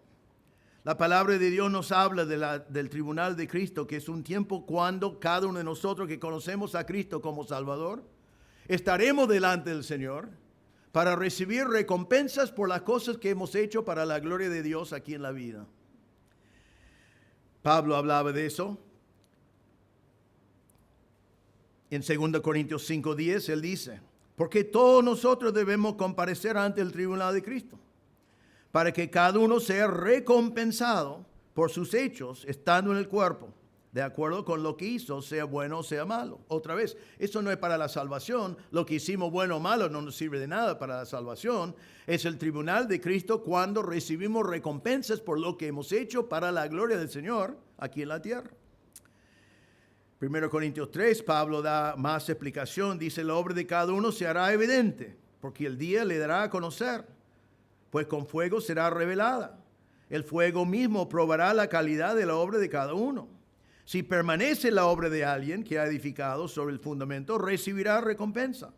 La palabra de Dios nos habla del tribunal de Cristo, que es un tiempo cuando cada uno de nosotros que conocemos a Cristo como Salvador, estaremos delante del Señor para recibir recompensas por las cosas que hemos hecho para la gloria de Dios aquí en la vida. Pablo hablaba de eso. En 2 Corintios 5:10 él dice, porque todos nosotros debemos comparecer ante el tribunal de Cristo, para que cada uno sea recompensado por sus hechos estando en el cuerpo, de acuerdo con lo que hizo, sea bueno o sea malo. Otra vez, eso no es para la salvación. Lo que hicimos bueno o malo no nos sirve de nada para la salvación. Es el tribunal de Cristo cuando recibimos recompensas por lo que hemos hecho para la gloria del Señor aquí en la tierra. 1 Corintios 3, Pablo da más explicación. Dice, la obra de cada uno se hará evidente, porque el día le dará a conocer, pues con fuego será revelada. El fuego mismo probará la calidad de la obra de cada uno. Si permanece la obra de alguien que ha edificado sobre el fundamento, recibirá recompensa.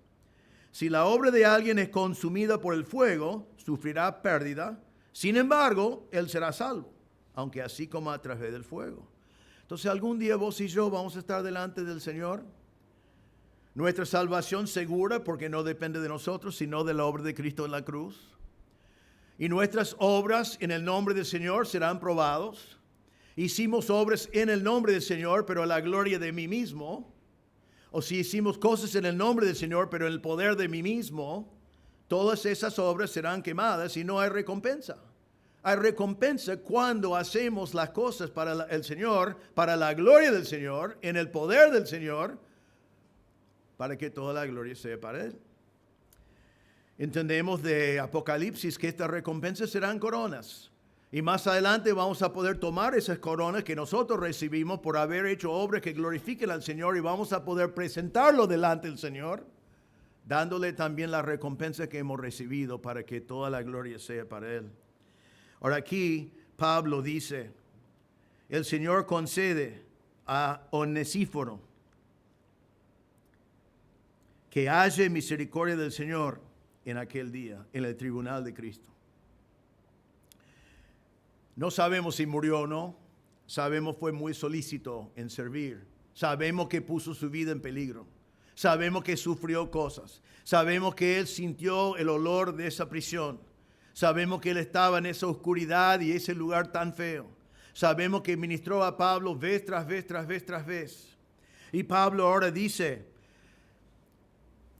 Si la obra de alguien es consumida por el fuego, sufrirá pérdida. Sin embargo, él será salvo, aunque así como a través del fuego. Entonces, algún día vos y yo vamos a estar delante del Señor. Nuestra salvación segura porque no depende de nosotros, sino de la obra de Cristo en la cruz. Y nuestras obras en el nombre del Señor serán probados. Hicimos obras en el nombre del Señor, pero a la gloria de mí mismo. O si hicimos cosas en el nombre del Señor, pero en el poder de mí mismo, todas esas obras serán quemadas y no hay recompensa. Hay recompensa cuando hacemos las cosas para el Señor, para la gloria del Señor, en el poder del Señor, para que toda la gloria sea para Él. Entendemos de Apocalipsis que estas recompensas serán coronas. Y más adelante vamos a poder tomar esas coronas que nosotros recibimos por haber hecho obras que glorifiquen al Señor y vamos a poder presentarlo delante del Señor, dándole también la recompensa que hemos recibido para que toda la gloria sea para Él. Ahora aquí Pablo dice, el Señor concede a Onesíforo que haya misericordia del Señor en aquel día, en el tribunal de Cristo. No sabemos si murió o no. Sabemos fue muy solícito en servir. Sabemos que puso su vida en peligro. Sabemos que sufrió cosas. Sabemos que él sintió el olor de esa prisión. Sabemos que él estaba en esa oscuridad y ese lugar tan feo. Sabemos que ministró a Pablo vez tras vez, tras vez, tras vez. Y Pablo ahora dice,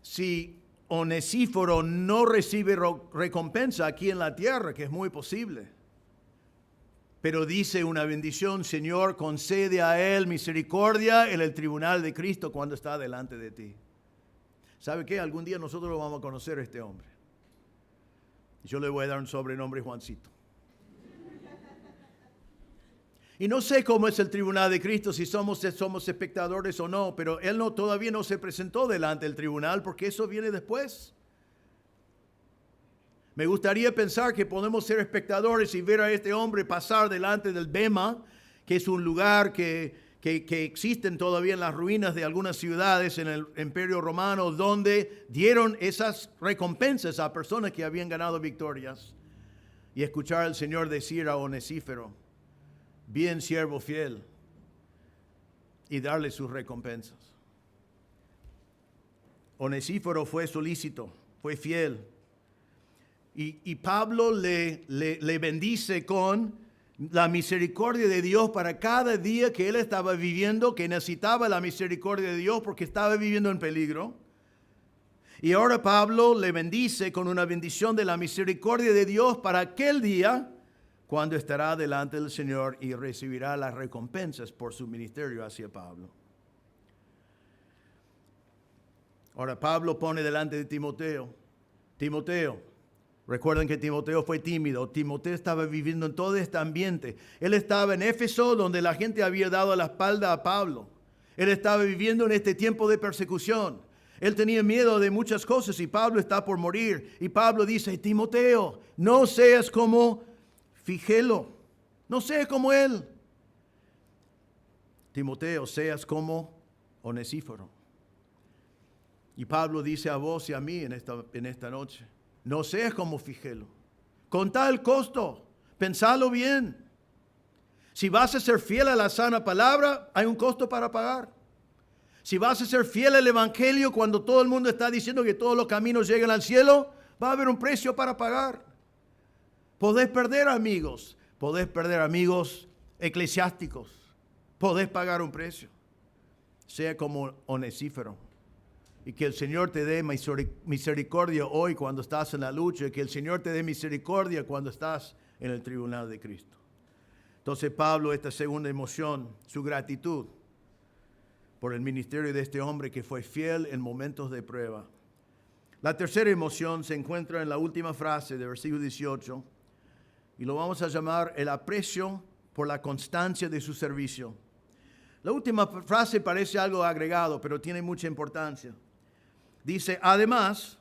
si Onesíforo no recibe recompensa aquí en la tierra, que es muy posible, pero dice una bendición, Señor, concede a él misericordia en el tribunal de Cristo cuando está delante de ti. ¿Sabe qué? Algún día nosotros lo vamos a conocer a este hombre. Yo le voy a dar un sobrenombre, Juancito. Y no sé cómo es el tribunal de Cristo, si somos espectadores o no, pero él todavía no se presentó delante del tribunal porque eso viene después. Me gustaría pensar que podemos ser espectadores y ver a este hombre pasar delante del Bema, que es un lugar que que existen todavía en las ruinas de algunas ciudades en el Imperio Romano, donde dieron esas recompensas a personas que habían ganado victorias. Y escuchar al Señor decir a Onesíforo, bien siervo fiel, y darle sus recompensas. Onesíforo fue solícito, fue fiel. Y Pablo le bendice con la misericordia de Dios para cada día que él estaba viviendo, que necesitaba la misericordia de Dios porque estaba viviendo en peligro. Y ahora Pablo le bendice con una bendición de la misericordia de Dios para aquel día cuando estará delante del Señor y recibirá las recompensas por su ministerio hacia Pablo. Ahora Pablo pone delante de Timoteo, recuerden que Timoteo fue tímido. Timoteo estaba viviendo en todo este ambiente. Él estaba en Éfeso, donde la gente había dado la espalda a Pablo. Él estaba viviendo en este tiempo de persecución. Él tenía miedo de muchas cosas y Pablo está por morir. Y Pablo dice, Timoteo, no seas como Figelo, no seas como él. Timoteo, seas como Onesíforo. Y Pablo dice a vos y a mí en esta noche, no seas como Figelo. Contá el costo, pensalo bien. Si vas a ser fiel a la sana palabra, hay un costo para pagar. Si vas a ser fiel al evangelio cuando todo el mundo está diciendo que todos los caminos llegan al cielo, va a haber un precio para pagar. Podés perder amigos eclesiásticos, podés pagar un precio. Sea como Onesíforo. Y que el Señor te dé misericordia hoy cuando estás en la lucha, y que el Señor te dé misericordia cuando estás en el tribunal de Cristo. Entonces Pablo, esta segunda emoción, su gratitud por el ministerio de este hombre que fue fiel en momentos de prueba. La tercera emoción se encuentra en la última frase del versículo 18 y lo vamos a llamar el aprecio por la constancia de su servicio. La última frase parece algo agregado, pero tiene mucha importancia. Dice, además,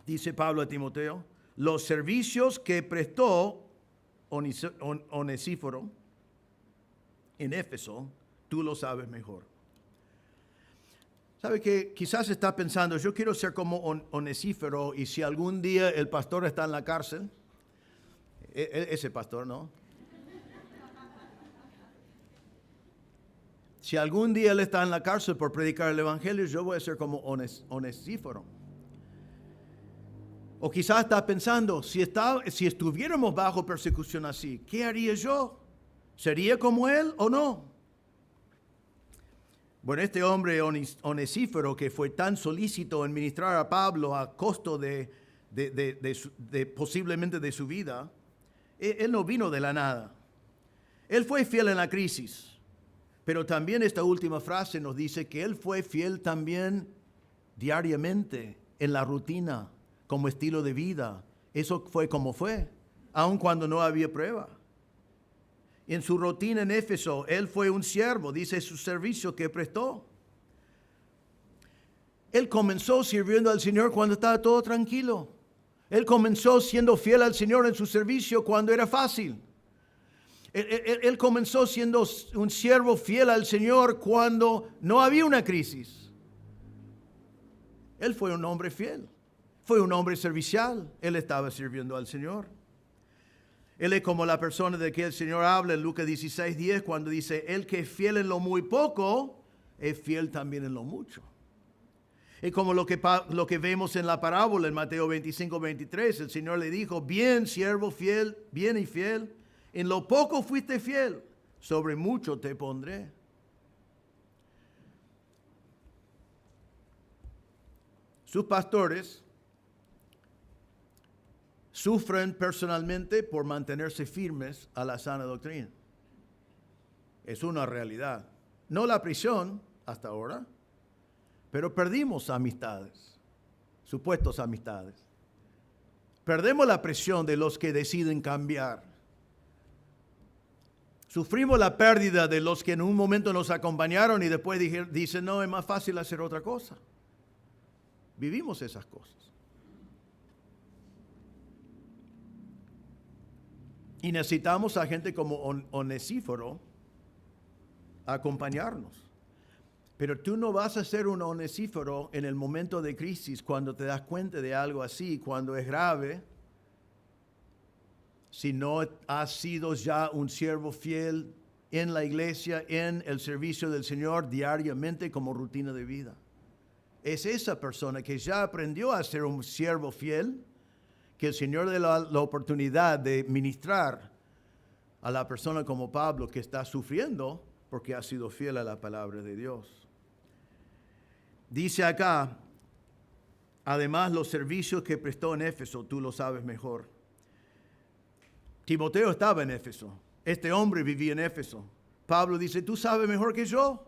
dice Pablo a Timoteo, los servicios que prestó Onesíforo en Éfeso, tú lo sabes mejor. ¿Sabe que quizás está pensando, yo quiero ser como Onesíforo y si algún día el pastor está en la cárcel, ese pastor, ¿no? Si algún día él está en la cárcel por predicar el evangelio, yo voy a ser como Onesíforo. O quizás está pensando, si estuviéramos bajo persecución así, ¿qué haría yo? ¿Sería como él o no? Bueno, este hombre Onesíforo, que fue tan solícito en ministrar a Pablo a costo de posiblemente de su vida, él no vino de la nada. Él fue fiel en la crisis. Pero también esta última frase nos dice que él fue fiel también diariamente en la rutina, como estilo de vida. Eso fue como fue, aun cuando no había prueba. En su rutina en Éfeso, él fue un siervo, dice su servicio que prestó. Él comenzó sirviendo al Señor cuando estaba todo tranquilo. Él comenzó siendo fiel al Señor en su servicio cuando era fácil. Él comenzó siendo un siervo fiel al Señor cuando no había una crisis. Él fue un hombre fiel, fue un hombre servicial. Él estaba sirviendo al Señor. Él es como la persona de que el Señor habla en Lucas 16:10 cuando dice, el que es fiel en lo muy poco, es fiel también en lo mucho. Es como lo que vemos en la parábola en Mateo 25:23. El Señor le dijo, bien siervo fiel, bien y fiel. En lo poco fuiste fiel, sobre mucho te pondré. Sus pastores sufren personalmente por mantenerse firmes a la sana doctrina. Es una realidad. No la prisión hasta ahora, pero perdimos amistades, supuestas amistades. Perdemos la presión de los que deciden cambiar. Sufrimos la pérdida de los que en un momento nos acompañaron y después dicen, no, es más fácil hacer otra cosa. Vivimos esas cosas. Y necesitamos a gente como Onesíforo a acompañarnos. Pero tú no vas a ser un Onesíforo en el momento de crisis cuando te das cuenta de algo así, cuando es grave, si no has sido ya un siervo fiel en la iglesia, en el servicio del Señor diariamente como rutina de vida. Es esa persona que ya aprendió a ser un siervo fiel, que el Señor dé la oportunidad de ministrar a la persona como Pablo que está sufriendo porque ha sido fiel a la palabra de Dios. Dice acá, además los servicios que prestó en Éfeso, tú lo sabes mejor. Timoteo estaba en Éfeso, este hombre vivía en Éfeso. Pablo dice, tú sabes mejor que yo,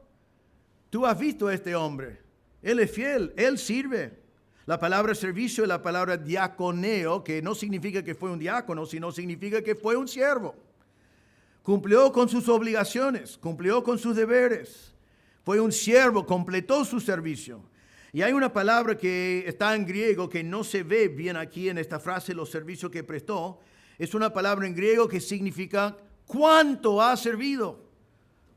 tú has visto a este hombre, él es fiel, él sirve. La palabra servicio es la palabra diaconeo, que no significa que fue un diácono, sino significa que fue un siervo. Cumplió con sus obligaciones, cumplió con sus deberes. Fue un siervo, completó su servicio. Y hay una palabra que está en griego que no se ve bien aquí en esta frase, los servicios que prestó. Es una palabra en griego que significa cuánto ha servido.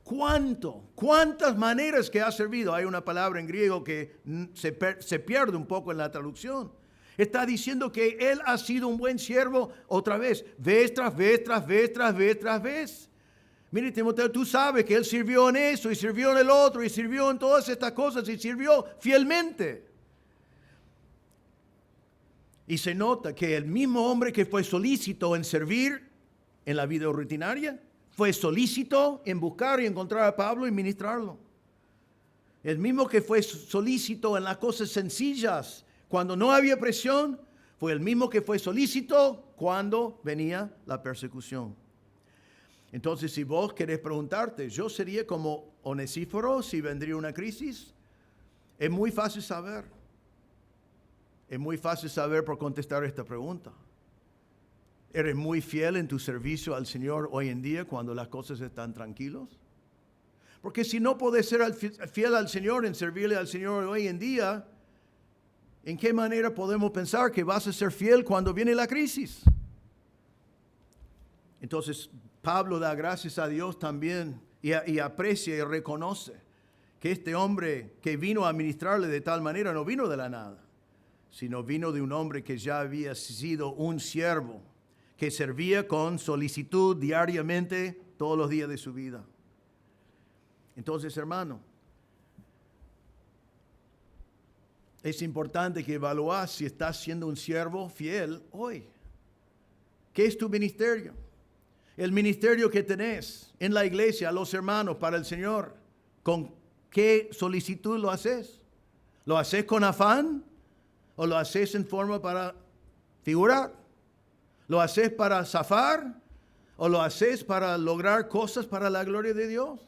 ¿Cuánto? ¿Cuántas maneras que ha servido? Hay una palabra en griego que se pierde un poco en la traducción. Está diciendo que él ha sido un buen siervo otra vez, vez tras vez, tras vez, tras vez, tras vez. Mire, Timoteo, tú sabes que él sirvió en eso y sirvió en el otro y sirvió en todas estas cosas y sirvió fielmente. Y se nota que el mismo hombre que fue solícito en servir en la vida rutinaria, fue solícito en buscar y encontrar a Pablo y ministrarlo. El mismo que fue solícito en las cosas sencillas, cuando no había presión, fue el mismo que fue solícito cuando venía la persecución. Entonces, si vos querés preguntarte, ¿yo sería como Onesíforo si vendría una crisis? Es muy fácil saber. Es muy fácil saber por contestar esta pregunta. ¿Eres muy fiel en tu servicio al Señor hoy en día cuando las cosas están tranquilas? Porque si no podés ser fiel al Señor en servirle al Señor hoy en día, ¿en qué manera podemos pensar que vas a ser fiel cuando viene la crisis? Entonces, Pablo da gracias a Dios también y aprecia y reconoce que este hombre que vino a ministrarle de tal manera no vino de la nada, sino vino de un hombre que ya había sido un siervo, que servía con solicitud diariamente todos los días de su vida. Entonces, hermano, es importante que evalúes si estás siendo un siervo fiel hoy. ¿Qué es tu ministerio? El ministerio que tenés en la iglesia, a los hermanos, para el Señor, ¿con qué solicitud lo haces? ¿Lo haces con afán o lo haces en forma para figurar? ¿Lo haces para zafar o lo haces para lograr cosas para la gloria de Dios?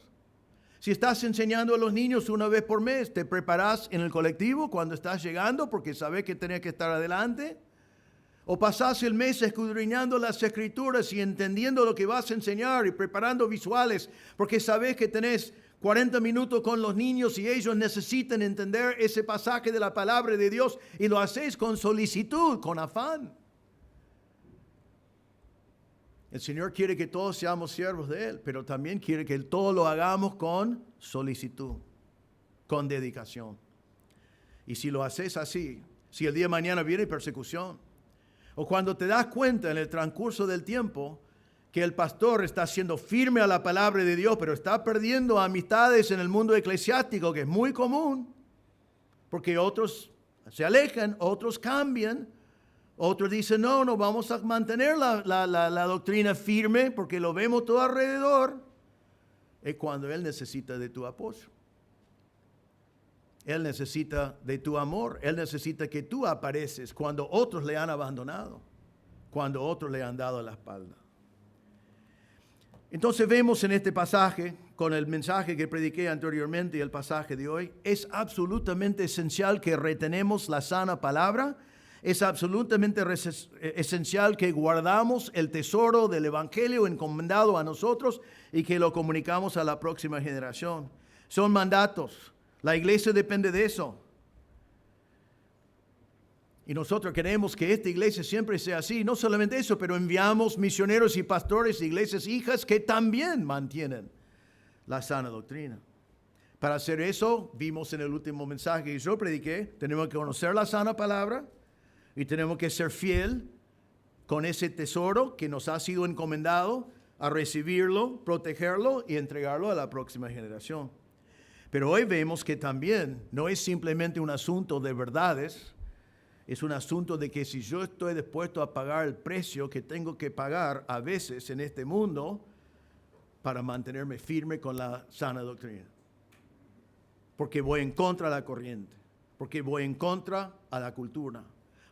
Si estás enseñando a los niños una vez por mes, ¿te preparás en el colectivo cuando estás llegando porque sabes que tenés que estar adelante? ¿O pasás el mes escudriñando las escrituras y entendiendo lo que vas a enseñar y preparando visuales porque sabes que tenés 40 minutos con los niños y ellos necesitan entender ese pasaje de la palabra de Dios y lo haces con solicitud, con afán? El Señor quiere que todos seamos siervos de Él, pero también quiere que todos lo hagamos con solicitud, con dedicación. Y si lo haces así, si el día de mañana viene persecución, o cuando te das cuenta en el transcurso del tiempo que el pastor está siendo firme a la palabra de Dios, pero está perdiendo amistades en el mundo eclesiástico, que es muy común, porque otros se alejan, otros cambian, otros dicen, no vamos a mantener la doctrina firme porque lo vemos todo alrededor. Es cuando Él necesita de tu apoyo. Él necesita de tu amor. Él necesita que tú apareces cuando otros le han abandonado, cuando otros le han dado la espalda. Entonces vemos en este pasaje, con el mensaje que prediqué anteriormente y el pasaje de hoy, es absolutamente esencial que retenemos la sana palabra. Es absolutamente esencial que guardamos el tesoro del Evangelio encomendado a nosotros y que lo comunicamos a la próxima generación. Son mandatos. La iglesia depende de eso. Y nosotros queremos que esta iglesia siempre sea así. No solamente eso, pero enviamos misioneros y pastores, iglesias hijas que también mantienen la sana doctrina. Para hacer eso, vimos en el último mensaje que yo prediqué, tenemos que conocer la sana palabra y tenemos que ser fiel con ese tesoro que nos ha sido encomendado a recibirlo, protegerlo y entregarlo a la próxima generación. Pero hoy vemos que también no es simplemente un asunto de verdades, es un asunto de que si yo estoy dispuesto a pagar el precio que tengo que pagar a veces en este mundo para mantenerme firme con la sana doctrina. Porque voy en contra de la corriente, porque voy en contra a la cultura,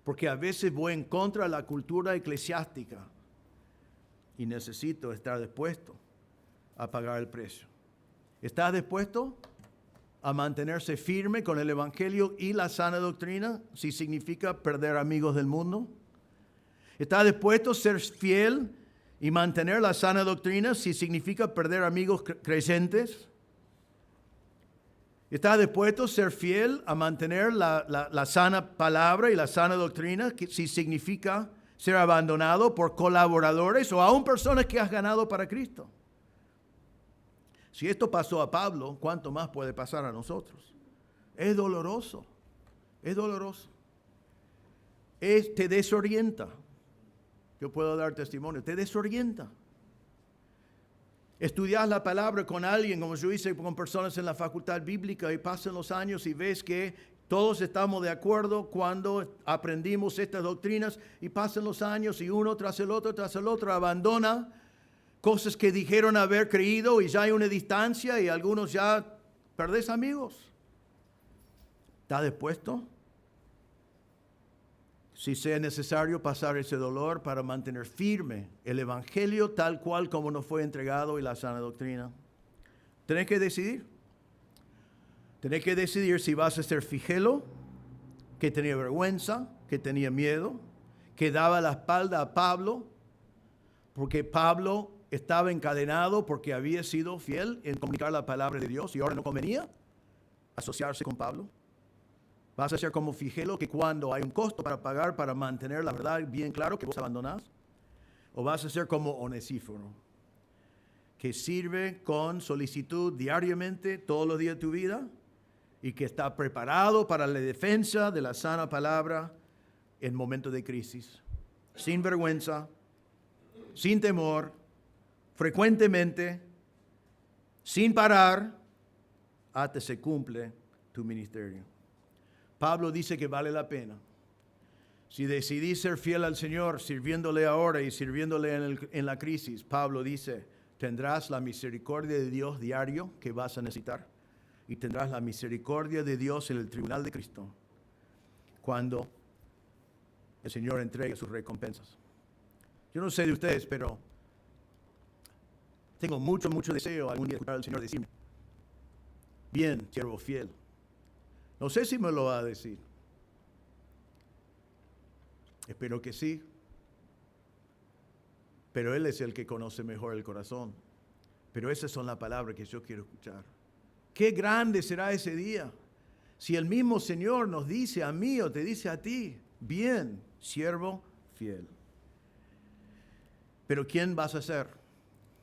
porque a veces voy en contra de la cultura eclesiástica y necesito estar dispuesto a pagar el precio. ¿Estás dispuesto a mantenerse firme con el Evangelio y la sana doctrina si significa perder amigos del mundo? ¿Estás dispuesto a ser fiel y mantener la sana doctrina si significa perder amigos creyentes? ¿Estás dispuesto a ser fiel a mantener la sana palabra y la sana doctrina si significa ser abandonado por colaboradores o aún personas que has ganado para Cristo? Si esto pasó a Pablo, ¿cuánto más puede pasar a nosotros? Es doloroso, es doloroso. Te desorienta. Yo puedo dar testimonio, te desorienta. Estudias la palabra con alguien, como yo hice con personas en la facultad bíblica, y pasan los años y ves que todos estamos de acuerdo cuando aprendimos estas doctrinas, y pasan los años y uno tras el otro abandona cosas que dijeron haber creído y ya hay una distancia y algunos ya perdés amigos. ¿Está dispuesto? Si sea necesario pasar ese dolor para mantener firme el Evangelio tal cual como nos fue entregado y la sana doctrina. Tenés que decidir. Tenés que decidir si vas a ser figelo, que tenía vergüenza, que tenía miedo, que daba la espalda a Pablo, porque Pablo estaba encadenado porque había sido fiel en comunicar la palabra de Dios y ahora no convenía asociarse con Pablo. Vas a ser como figelo que cuando hay un costo para pagar para mantener la verdad bien claro que vos abandonás. O vas a ser como Onesíforo, que sirve con solicitud diariamente todos los días de tu vida y que está preparado para la defensa de la sana palabra en momentos de crisis. Sin vergüenza, sin temor, frecuentemente, sin parar, hasta se cumple tu ministerio. Pablo dice que vale la pena. Si decidís ser fiel al Señor, sirviéndole ahora y sirviéndole en la crisis, Pablo dice, tendrás la misericordia de Dios diario que vas a necesitar. Y tendrás la misericordia de Dios en el tribunal de Cristo cuando el Señor entregue sus recompensas. Yo no sé de ustedes, pero tengo mucho deseo algún día de escuchar al Señor decirme, bien, siervo fiel. No sé si me lo va a decir. Espero que sí. Pero Él es el que conoce mejor el corazón. Pero esas son las palabras que yo quiero escuchar. Qué grande será ese día si el mismo Señor nos dice a mí o te dice a ti, bien, siervo fiel. Pero ¿quién vas a ser?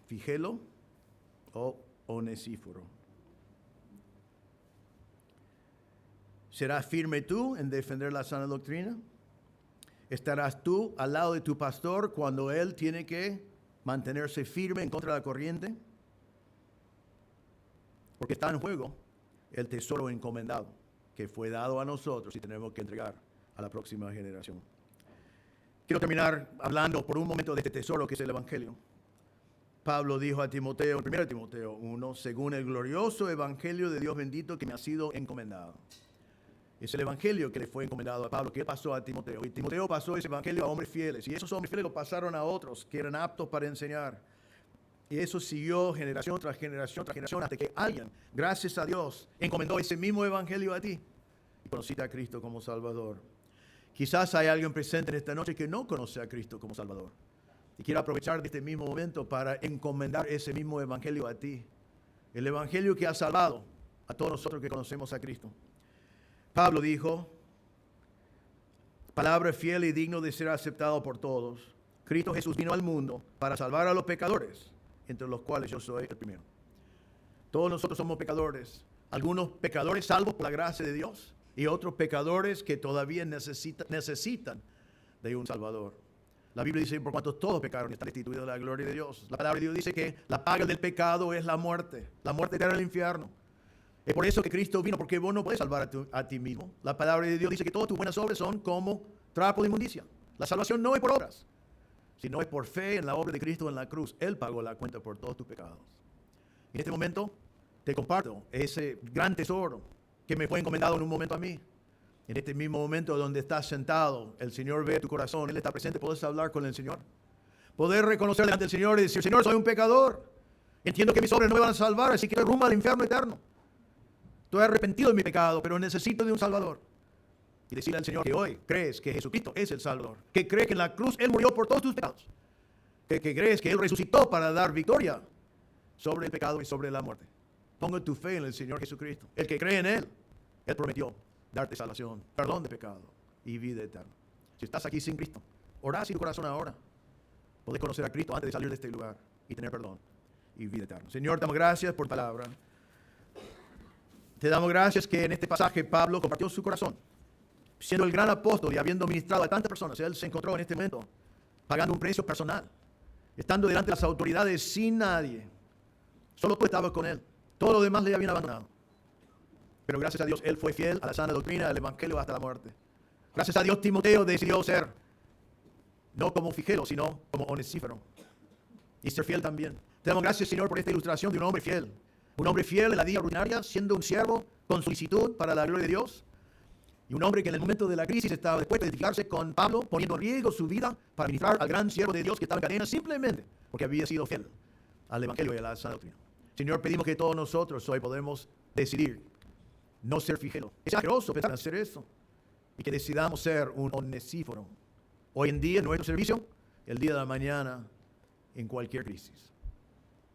¿Figelo o Onesíforo? ¿Serás firme tú en defender la sana doctrina? ¿Estarás tú al lado de tu pastor cuando él tiene que mantenerse firme en contra de la corriente? Porque está en juego el tesoro encomendado que fue dado a nosotros y tenemos que entregar a la próxima generación. Quiero terminar hablando por un momento de este tesoro que es el Evangelio. Pablo dijo a Timoteo, en 1 Timoteo 1, según el glorioso Evangelio de Dios bendito que me ha sido encomendado. Es el Evangelio que le fue encomendado a Pablo, que pasó a Timoteo. Y Timoteo pasó ese Evangelio a hombres fieles. Y esos hombres fieles lo pasaron a otros que eran aptos para enseñar. Y eso siguió generación tras generación tras generación hasta que alguien, gracias a Dios, encomendó ese mismo Evangelio a ti. Y conociste a Cristo como Salvador. Quizás hay alguien presente en esta noche que no conoce a Cristo como Salvador. Y quiero aprovechar de este mismo momento para encomendar ese mismo Evangelio a ti. El Evangelio que ha salvado a todos nosotros que conocemos a Cristo. Pablo dijo, palabra fiel y digno de ser aceptado por todos. Cristo Jesús vino al mundo para salvar a los pecadores, entre los cuales yo soy el primero. Todos nosotros somos pecadores. Algunos pecadores salvos por la gracia de Dios y otros pecadores que todavía necesitan de un Salvador. La Biblia dice, por cuanto todos pecaron y están destituidos de la gloria de Dios. La palabra de Dios dice que la paga del pecado es la muerte eterna en el infierno. Es por eso que Cristo vino, porque vos no puedes salvar a ti mismo. La palabra de Dios dice que todas tus buenas obras son como trapo de inmundicia. La salvación no es por obras, sino es por fe en la obra de Cristo en la cruz. Él pagó la cuenta por todos tus pecados. En este momento te comparto ese gran tesoro que me fue encomendado en un momento a mí. En este mismo momento donde estás sentado, el Señor ve tu corazón, Él está presente, puedes hablar con el Señor. Poder reconocer delante del Señor y decir, Señor, soy un pecador. Entiendo que mis obras no me van a salvar, así que estoy rumbo al infierno eterno. Estoy arrepentido de mi pecado, pero necesito de un Salvador. Y decirle al Señor que hoy crees que Jesucristo es el Salvador. Que crees que en la cruz Él murió por todos tus pecados. Que crees que Él resucitó para dar victoria sobre el pecado y sobre la muerte. Ponga tu fe en el Señor Jesucristo. El que cree en Él, Él prometió darte salvación, perdón de pecado y vida eterna. Si estás aquí sin Cristo, orá sin tu corazón ahora. Podés conocer a Cristo antes de salir de este lugar y tener perdón y vida eterna. Señor, te damos gracias por tu palabra. Te damos gracias que en este pasaje Pablo compartió su corazón. Siendo el gran apóstol y habiendo ministrado a tantas personas, él se encontró en este momento pagando un precio personal, estando delante de las autoridades sin nadie. Solo tú estabas con él. Todos los demás le habían abandonado. Pero gracias a Dios, él fue fiel a la sana doctrina del Evangelio hasta la muerte. Gracias a Dios, Timoteo decidió ser, no como Figelo, sino como Onesíforo. Y ser fiel también. Te damos gracias, Señor, por esta ilustración de un hombre fiel. Un hombre fiel en la vida ordinaria, siendo un siervo con solicitud para la gloria de Dios. Y un hombre que en el momento de la crisis estaba dispuesto a identificarse con Pablo, poniendo en riesgo su vida para ministrar al gran siervo de Dios que estaba en cadena simplemente porque había sido fiel al Evangelio y a la sana doctrina. Señor, pedimos que todos nosotros hoy podemos decidir no ser Figelo. Es asqueroso pensar en hacer eso. Y que decidamos ser un Onesíforo. Hoy en día, en nuestro servicio, el día de la mañana, en cualquier crisis.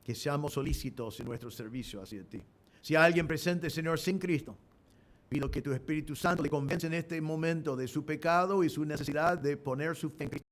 Que seamos solícitos en nuestro servicio hacia ti. Si hay alguien presente, Señor, sin Cristo, pido que tu Espíritu Santo le convence en este momento de su pecado y su necesidad de poner su fe en Cristo.